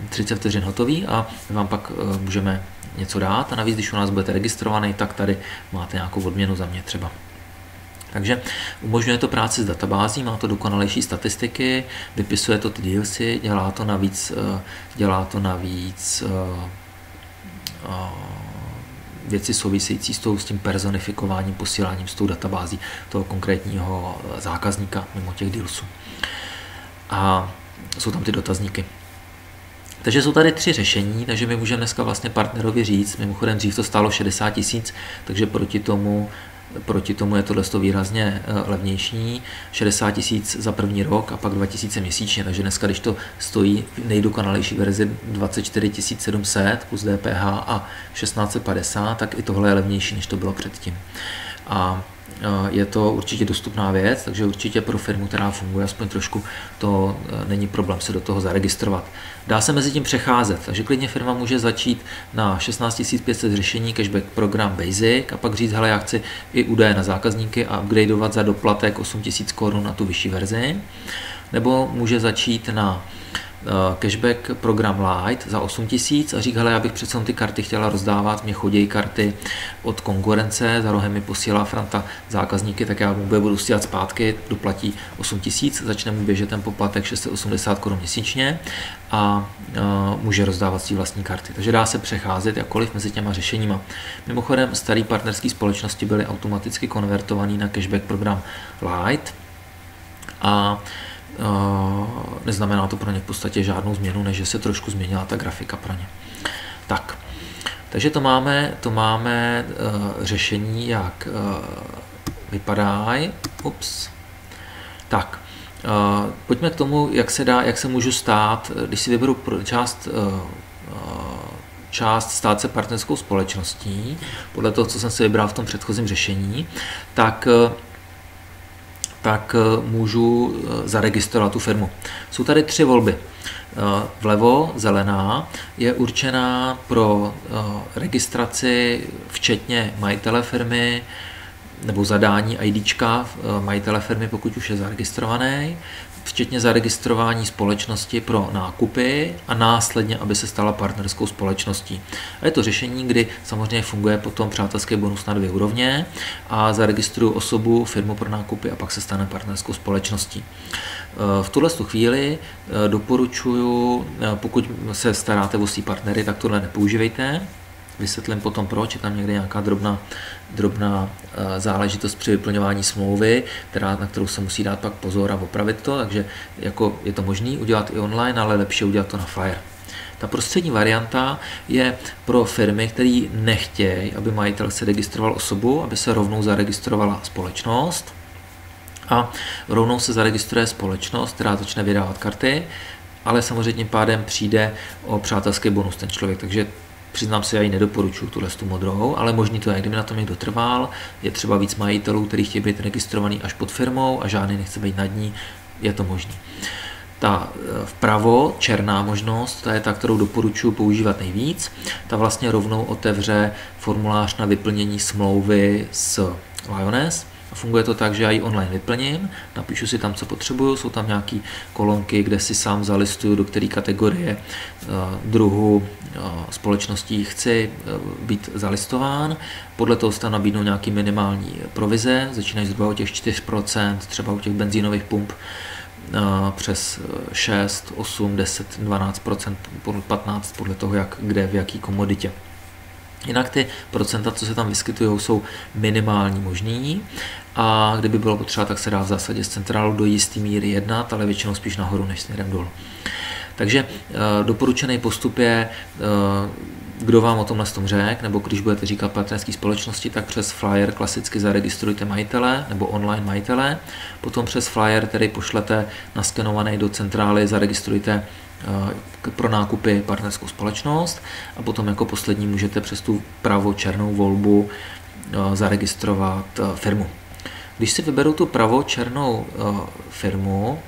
30 vteřin hotový, a vám pak můžeme něco dát, a navíc, když u nás budete registrovaný, tak tady máte nějakou odměnu za mě třeba. Takže umožňuje to práci s databází, má to dokonalejší statistiky, vypisuje to ty dealsy, dělá to navíc věci související s tím personifikováním, posíláním s tou databází toho konkrétního zákazníka mimo těch dealsů. A jsou tam ty dotazníky. Takže jsou tady 3 řešení, takže my můžeme dneska vlastně partnerovi říct, mimochodem dřív to stálo 60 000, takže proti tomu je tohle výrazně levnější, 60 000 za první rok a pak 2000 měsíčně, takže dneska, když to stojí v nejdokonalejší verzi 24 700 plus DPH a 1650, tak i tohle je levnější, než to bylo předtím. A je to určitě dostupná věc, takže určitě pro firmu, která funguje aspoň trošku, to není problém se do toho zaregistrovat. Dá se mezi tím přecházet, takže klidně firma může začít na 16 500 řešení Cashback program Basic a pak říct, hele, já chci i údaje na zákazníky a upgradeovat za doplatek 8 000 korun na tu vyšší verzi. Nebo může začít na cashback program Lite za 8 000 a říkal, já bych přece ty karty chtěla rozdávat, mě chodí karty od konkurence, za rohem mi posílá Franta zákazníky, tak já mu budu stíhat zpátky, doplatí 8 000, začne mu běžet ten poplatek 680 Kč měsíčně a může rozdávat si vlastní karty. Takže dá se přecházet jakkoliv mezi těma řešeníma. Mimochodem, staré partnerské společnosti byly automaticky konvertované na cashback program Lite a neznamená to pro ně v podstatě žádnou změnu, než že se trošku změnila ta grafika pro ně. Tak, takže to máme řešení, jak vypadají. Ups. Tak, pojďme k tomu, jak se můžu stát, když si vyberu část stát se partnerskou společností, podle toho, co jsem si vybral v tom předchozím řešení, tak můžu zaregistrovat tu firmu. Jsou tady 3 volby. Vlevo zelená je určená pro registraci včetně majitele firmy nebo zadání IDčka majitele firmy, pokud už je zaregistrovaný, včetně zaregistrování společnosti pro nákupy a následně, aby se stala partnerskou společností. A je to řešení, kdy samozřejmě funguje potom přátelský bonus na 2 úrovně a zaregistruju osobu, firmu pro nákupy a pak se stane partnerskou společností. V tuhle chvíli doporučuji, pokud se staráte o svý partnery, tak tohle nepoužívejte. Vysvětlím potom proč, je tam někde nějaká drobná záležitost při vyplňování smlouvy, na kterou se musí dát pak pozor a opravit to, takže jako je to možné udělat i online, ale lepší udělat to na Flyer. Ta prostřední varianta je pro firmy, které nechtějí, aby majitel se registroval osobu, aby se rovnou zaregistrovala společnost a rovnou se zaregistruje společnost, která začne vydávat karty, ale samozřejmě pádem přijde o přátelský bonus ten člověk, takže přiznám se, já ji nedoporučuji, tuhle tu modrou, ale možný to je, kdyby na tom někdo trval, je třeba víc majitelů, kteří chtějí být registrovaný až pod firmou a žádný nechce být nad ní, je to možný. Ta vpravo černá možnost, ta je ta, kterou doporučuji používat nejvíc, ta vlastně rovnou otevře formulář na vyplnění smlouvy s Lioness. A funguje to tak, že já ji online vyplním, napíšu si tam, co potřebuju, jsou tam nějaké kolonky, kde si sám zalistuju, do které kategorie druhu společností chci být zalistován. Podle toho se tam nabídnou nějaké minimální provize, začínají zhruba od těch 4%, třeba u těch benzínových pump přes 6, 8, 10, 12%, 15% podle toho, kde, v jaký komoditě. Jinak ty procenta, co se tam vyskytují, jsou minimální možný a kdyby bylo potřeba, tak se dá v zásadě z centrálu do jisté míry jednat, ale většinou spíš nahoru než směrem dolů. Takže doporučený postup je, kdo vám o tomhle řekl, nebo když budete říkat partnerské společnosti, tak přes Flyer klasicky zaregistrujte majitele nebo online majitele, potom přes Flyer tedy pošlete naskenovaný do centrály, zaregistrujte pro nákupy partnerskou společnost a potom jako poslední můžete přes tu pravo-černou volbu zaregistrovat firmu. Když si vyberu tu pravo-černou firmu,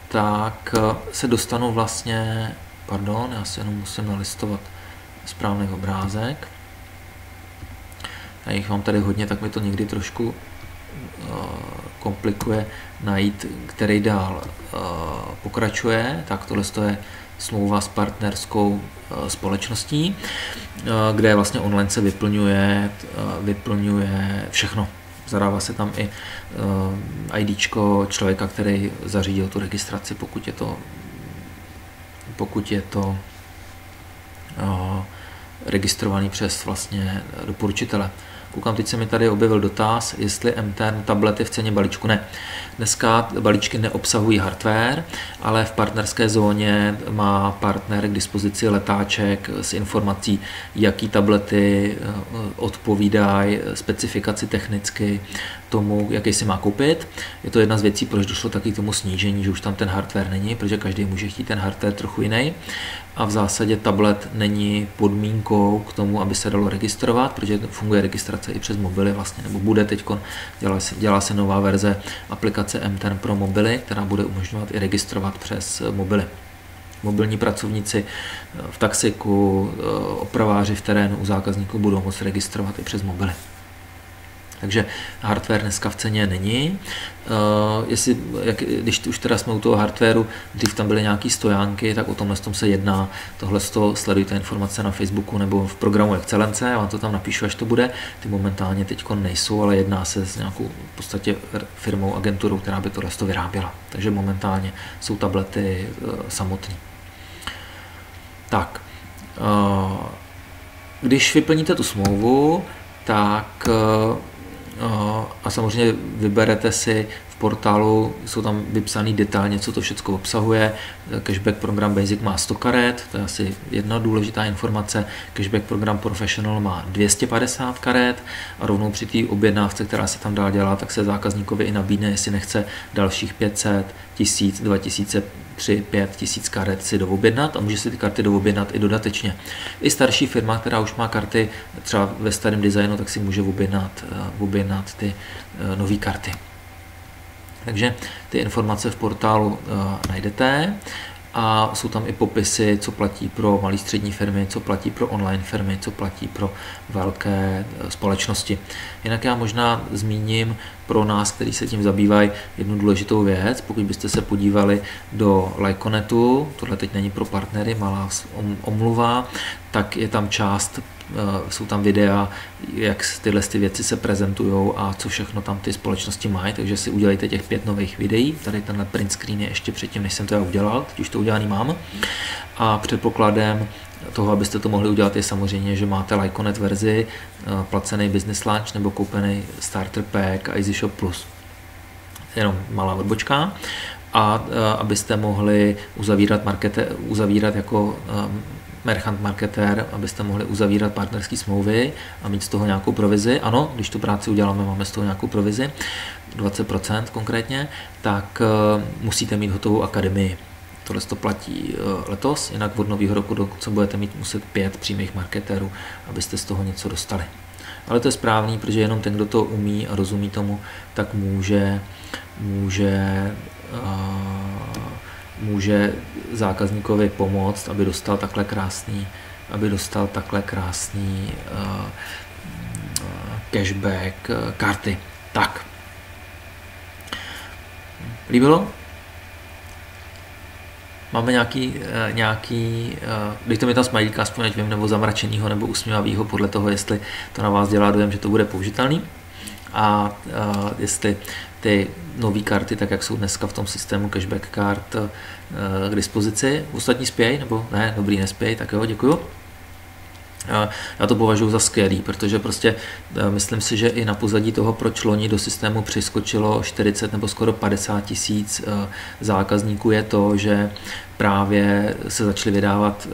tak se dostanu vlastně, já si jenom musím nalistovat správný obrázek. Já jich mám tady hodně, tak mi to někdy trošku komplikuje najít, který dál pokračuje. Tak tohle je smlouva s partnerskou společností, kde vlastně online se vyplňuje všechno. Zadává se tam i IDčko člověka, který zařídil tu registraci, pokud je to registrovaný přes vlastně doporučitele. Koukám, teď se mi tady objevil dotaz, jestli MTN tablety v ceně balíčku. Ne. Dneska balíčky neobsahují hardware, ale v partnerské zóně má partner k dispozici letáček s informací, jaký tablety odpovídají specifikaci technicky tomu, jaký si má koupit. Je to jedna z věcí, proč došlo taky k tomu snížení, že už tam ten hardware není, protože každý může chtít ten hardware trochu jiný. A v zásadě tablet není podmínkou k tomu, aby se dalo registrovat, protože funguje registrace i přes mobily vlastně, nebo bude teď, dělá se nová verze aplikace MTN pro mobily, která bude umožňovat i registrovat přes mobily. Mobilní pracovníci v taxiku, opraváři v terénu u zákazníků budou moct registrovat i přes mobily. Takže hardware dneska v ceně není. Když už teda jsme u toho hardwareu, dřív tam byly nějaké stojánky, tak o tomhle se jedná. Tohle sledujte informace na Facebooku nebo v programu Excelence, já vám to tam napíšu, až to bude. Ty momentálně teď nejsou, ale jedná se s nějakou v podstatě firmou, agenturou, která by tohle vyráběla. Takže momentálně jsou tablety samotné. Tak, když vyplníte tu smlouvu, tak a samozřejmě vyberete si v portálu, jsou tam vypsaný detailně, co to všechno obsahuje. Cashback program Basic má 100 karet, to je asi jedna důležitá informace. Cashback program Professional má 250 karet a rovnou při té objednávce, která se tam dá dělat, tak se zákazníkovi i nabídne, jestli nechce dalších 500, 1000, 2000, 3, 5 tisíc karet si doobjednat a může si ty karty doobjednat i dodatečně. I starší firma, která už má karty třeba ve starém designu, tak si může objednat ty nové karty. Takže ty informace v portálu najdete a jsou tam i popisy, co platí pro malé střední firmy, co platí pro online firmy, co platí pro velké společnosti. Jinak já možná zmíním pro nás, kteří se tím zabývají, jednu důležitou věc. Pokud byste se podívali do Lyconetu, tohle teď není pro partnery, malá omluva, tak je tam část, jsou tam videa, jak tyhle věci se prezentují a co všechno tam ty společnosti mají, takže si udělejte těch 5 nových videí. Tady tenhle print screen je ještě předtím, než jsem to já udělal, teď už to udělaný mám. A předpokladem toho, abyste to mohli udělat, je samozřejmě, že máte Lyconet verzi, placený Business Launch nebo koupený Starter Pack a EasyShop Plus. Jenom malá odbočka. A abyste mohli uzavírat jako merchant marketér, abyste mohli uzavírat partnerské smlouvy a mít z toho nějakou provizi. Ano, když tu práci uděláme, máme z toho nějakou provizi, 20% konkrétně, tak musíte mít hotovou akademii. Tohle to platí letos, jinak od nového roku dokonce budete mít muset 5 přímých marketérů, abyste z toho něco dostali. Ale to je správný, protože jenom ten, kdo to umí a rozumí tomu, tak může zákazníkovi pomoct, aby dostal takhle krásný cashback karty. Tak. Líbilo? Máme nějaký dejte mi tam smajlíka, aspoň ať vím, nebo zamračenýho, nebo usměvavýho, podle toho, jestli to na vás dělá dojem, že to bude použitelný. A jestli ty nové karty, tak jak jsou dneska v tom systému cashback kart k dispozici. Ostatní spějí, nebo ne, dobrý, nespějí, tak jo, děkuju. Já to považuji za skvělý, protože prostě myslím si, že i na pozadí toho, proč loni do systému přiskočilo 40 nebo skoro 50 tisíc zákazníků, je to, že právě se začaly vydávat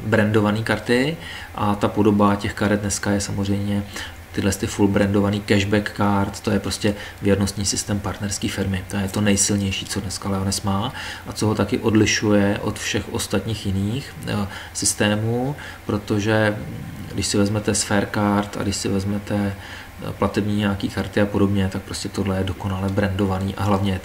brandované karty a ta podoba těch karet dneska je samozřejmě tyhle full brandovaný cashback card, to je prostě věrnostní systém partnerské firmy. To je to nejsilnější, co dneska Lyoness má a co ho taky odlišuje od všech ostatních jiných systémů, protože když si vezmete Sphere Card a když si vezmete platební nějaký karty a podobně, tak prostě tohle je dokonale brandovaný a hlavně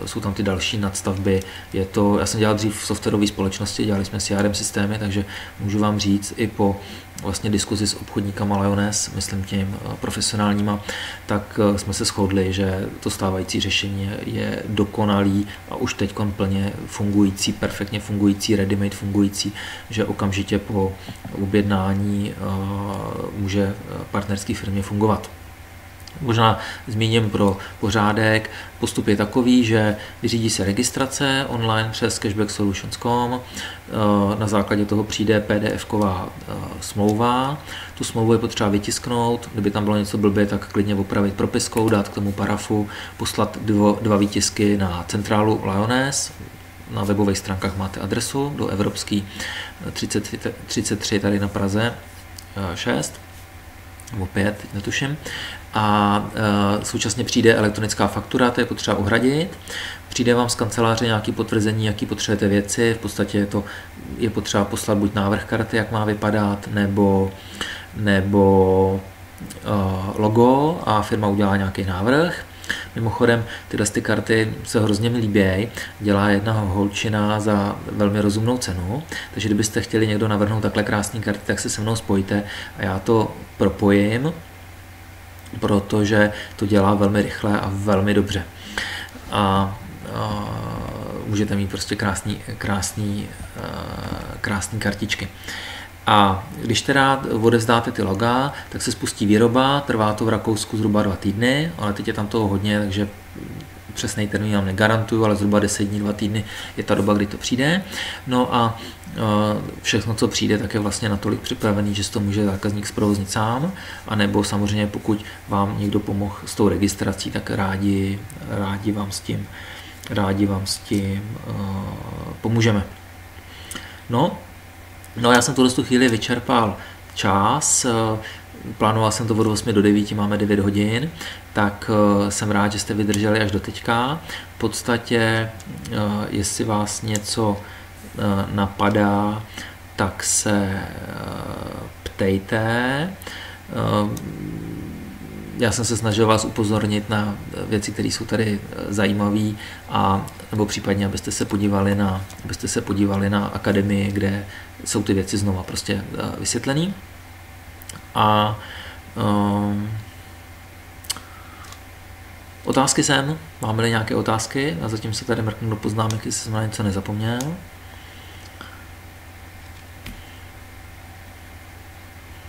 jsou tam ty další nadstavby. Já jsem dělal dřív v softwarové společnosti, dělali jsme CRM systémy, takže můžu vám říct i po vlastně diskuzi s obchodníkama Lyoness, myslím tím profesionálníma, tak jsme se shodli, že to stávající řešení je dokonalý a už teď plně fungující, perfektně fungující, ready-made fungující, že okamžitě po objednání může partnerské firmě fungovat. Možná zmíním pro pořádek, postup je takový, že vyřídí se registrace online přes cashbacksolutions.com, na základě toho přijde PDF-ková smlouva, tu smlouvu je potřeba vytisknout, kdyby tam bylo něco blbě, tak klidně opravit propiskou, dát k tomu parafu, poslat 2 výtisky na centrálu Lyoness, na webových stránkách máte adresu do Evropský 33 tady na Praze 6, nebo 5, teď netuším. A současně přijde elektronická faktura, to je potřeba uhradit. Přijde vám z kanceláře nějaké potvrzení, jaký potřebujete věci, v podstatě je potřeba poslat buď návrh karty, jak má vypadat, nebo logo a firma udělá nějaký návrh. Mimochodem, tyhle karty se hrozně mi líbí, dělá jedna holčina za velmi rozumnou cenu, takže kdybyste chtěli někdo navrhnout takhle krásné karty, tak se se mnou spojíte a já to propojím protože to dělá velmi rychle a velmi dobře. A můžete mít prostě krásný kartičky. A když teda odevzdáte ty loga, tak se spustí výroba, trvá to v Rakousku zhruba 2 týdny, ale teď je tam toho hodně, takže přesný termín vám negarantuju, ale zhruba 10 dní, 2 týdny je ta doba, kdy to přijde. No a všechno, co přijde, tak je vlastně natolik připravený, že si to může zákazník zprovoznit sám, anebo samozřejmě pokud vám někdo pomohl s tou registrací, tak rádi vám s tím pomůžeme. No, já jsem tuhle chvíli vyčerpal čas, plánoval jsem to od 8 do 9, máme 9 hodin, tak jsem rád, že jste vydrželi až do teďka. V podstatě, jestli vás něco napadá, tak se ptejte. Já jsem se snažil vás upozornit na věci, které jsou tady zajímavé, a nebo případně, abyste se podívali na akademii, kde jsou ty věci znova prostě vysvětlené. A otázky jsem, máme-li nějaké otázky, a zatím se tady mrknu do poznámek, jestli jsem na něco nezapomněl.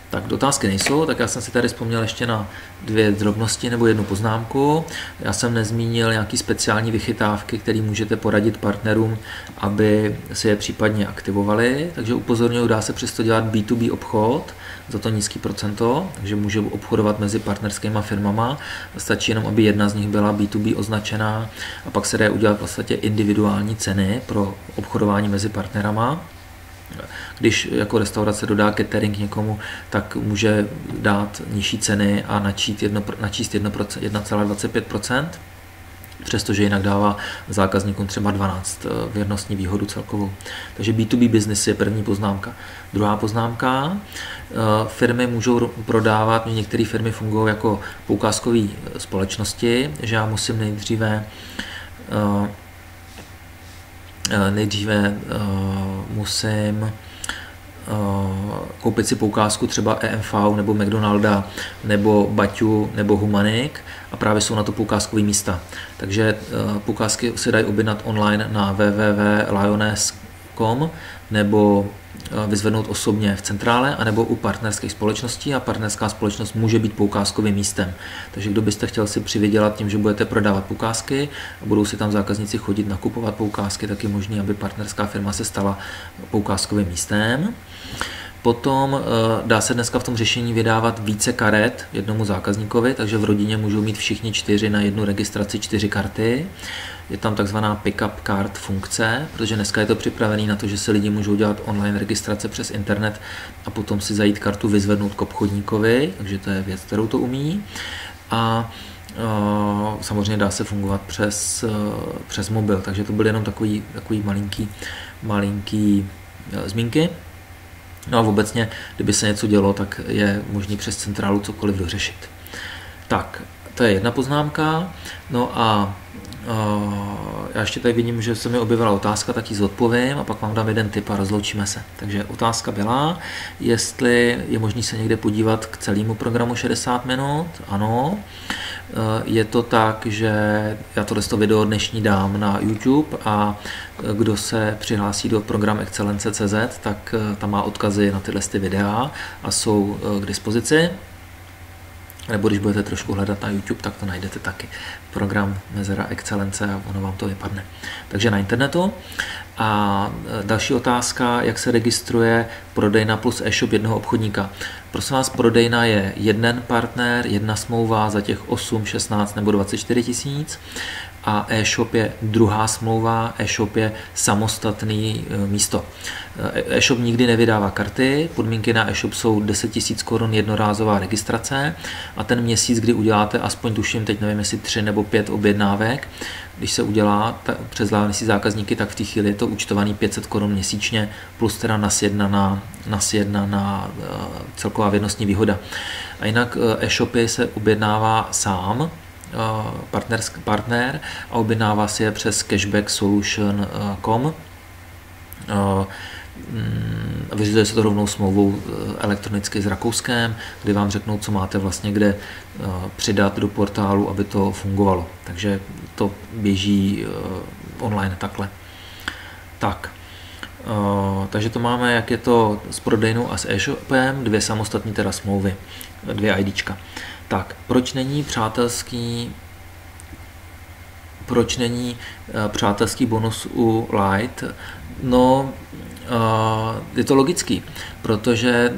Tak otázky nejsou, tak já jsem si tady vzpomněl ještě na 2 drobnosti nebo 1 poznámku. Já jsem nezmínil nějaký speciální vychytávky, které můžete poradit partnerům, aby si je případně aktivovali, takže upozorňuji, dá se přesto dělat B2B obchod, za to nízký procento, takže může obchodovat mezi partnerskými firmama, stačí jenom, aby jedna z nich byla B2B označená, a pak se dá udělat v podstatě individuální ceny pro obchodování mezi partnerama. Když jako restaurace dodá catering někomu, tak může dát nižší ceny a načíst 1,25%, přestože jinak dává zákazníkům třeba 12 věrnostní výhodu celkovou. Takže B2B business je první poznámka. Druhá poznámka, firmy můžou prodávat, některé firmy fungují jako poukázkové společnosti, že já musím nejdříve musím koupit si poukázku třeba EMV nebo McDonalda nebo Baťu nebo Humanik, a právě jsou na to poukázkové místa. Takže poukázky se dají objednat online na www.lioness.com nebo vyzvednout osobně v centrále, anebo u partnerských společností, a partnerská společnost může být poukázkovým místem. Takže kdo byste chtěl si přivydělat tím, že budete prodávat poukázky a budou si tam zákazníci chodit nakupovat poukázky, tak je možné, aby partnerská firma se stala poukázkovým místem. Potom dá se dneska v tom řešení vydávat více karet jednomu zákazníkovi, takže v rodině můžou mít všichni 4 na jednu registraci 4 karty. Je tam takzvaná pick-up card funkce, protože dneska je to připravené na to, že se lidi můžou dělat online registrace přes internet a potom si zajít kartu vyzvednout k obchodníkovi, takže to je věc, kterou to umí. A samozřejmě dá se fungovat přes mobil, takže to byly jenom takový malinký zmínky. No a obecně, kdyby se něco dělo, tak je možný přes centrálu cokoliv dořešit. Tak, to je 1 poznámka. No a já ještě tady vidím, že se mi objevila otázka, tak ji zodpovím a pak vám dám 1 tip a rozloučíme se. Takže otázka byla, jestli je možné se někde podívat k celému programu 60 minut. Ano, je to tak, že já tohle video dnešní dám na YouTube, a kdo se přihlásí do program Excelence.cz, tak tam má odkazy na tyhle videa a jsou k dispozici. Nebo když budete trošku hledat na YouTube, tak to najdete taky. Program Mezera Excelence a ono vám to vypadne. Takže na internetu. A další otázka, jak se registruje prodejna plus e-shop jednoho obchodníka. Prosím vás, prodejna je 1 partner, 1 smlouva za těch 8, 16 nebo 24 tisíc. A e-shop je druhá smlouva, e-shop je samostatný místo. E-shop nikdy nevydává karty, podmínky na e-shop jsou 10 000 korun jednorázová registrace, a ten měsíc, kdy uděláte aspoň, tuším, teď nevím, jestli 3 nebo 5 objednávek, když se udělá přes si zákazníky, tak v té chvíli je to účtovaný 500 korun měsíčně plus teda NAS 1 na celková věrnostní výhoda. A jinak e-shopy se objednává sám, partner, a objednává si je přes cashbacksolution.com. a vyřizuje se to rovnou smlouvou elektronicky s Rakouskem, kdy vám řeknou, co máte vlastně kde přidat do portálu, aby to fungovalo. Takže to běží online takhle. Tak. Takže to máme, jak je to s prodejnou a s e-shopem, 2 samostatné teda smlouvy, 2 IDčka. Tak, proč není přátelský bonus u Lite? No, je to logický, protože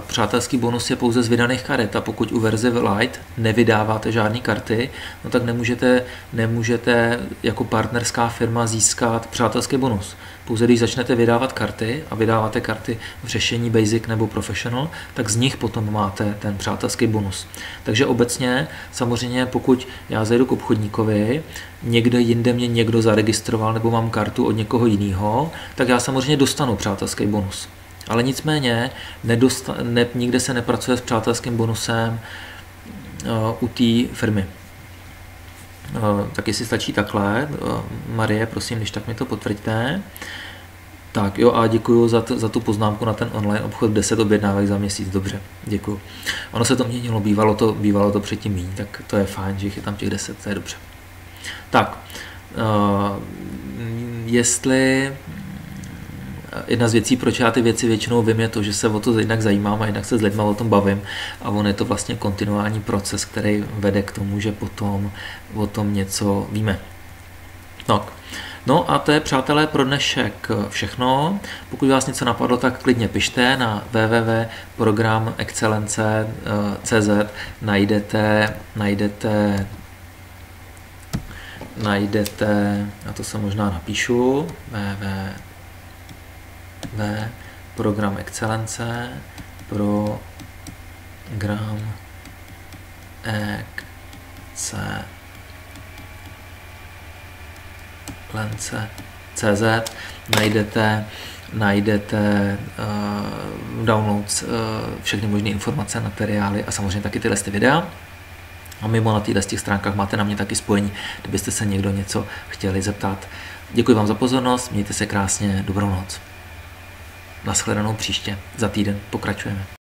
přátelský bonus je pouze z vydaných karet a pokud u verze Lite nevydáváte žádné karty, no tak nemůžete jako partnerská firma získat přátelský bonus. Pouze když začnete vydávat karty a vydáváte karty v řešení Basic nebo Professional, tak z nich potom máte ten přátelský bonus. Takže obecně, samozřejmě pokud já zajdu k obchodníkovi, někde jinde mě někdo zaregistroval nebo mám kartu od někoho jiného, tak já samozřejmě dostanu přátelský bonus. Ale nicméně nikde se nepracuje s přátelským bonusem u té firmy. Tak jestli stačí takhle, Marie, prosím, když tak mi to potvrďte. Tak jo, a děkuju za tu poznámku na ten online obchod, 10 objednávek za měsíc, dobře, děkuju. Ono se to měnilo, bývalo to předtím méně, tak to je fajn, že jich je tam těch 10, to je dobře. Tak, jestli jedna z věcí, proč já ty věci většinou vím, je to, že se o to jednak zajímám a jednak se s lidmi o tom bavím a on je to vlastně kontinuální proces, který vede k tomu, že potom o tom něco víme. No a to je, přátelé, pro dnešek všechno. Pokud vás něco napadlo, tak klidně pište na www.programexcelence.cz najdete, já to se možná napíšu, program excelence, CZ, najdete downloads, všechny možné informace, materiály a samozřejmě taky tyhle videa. A mimo na těchto stránkách máte na mě taky spojení, kdybyste se někdo něco chtěli zeptat. Děkuji vám za pozornost, mějte se krásně, dobrou noc. Nashledanou příště, za týden pokračujeme.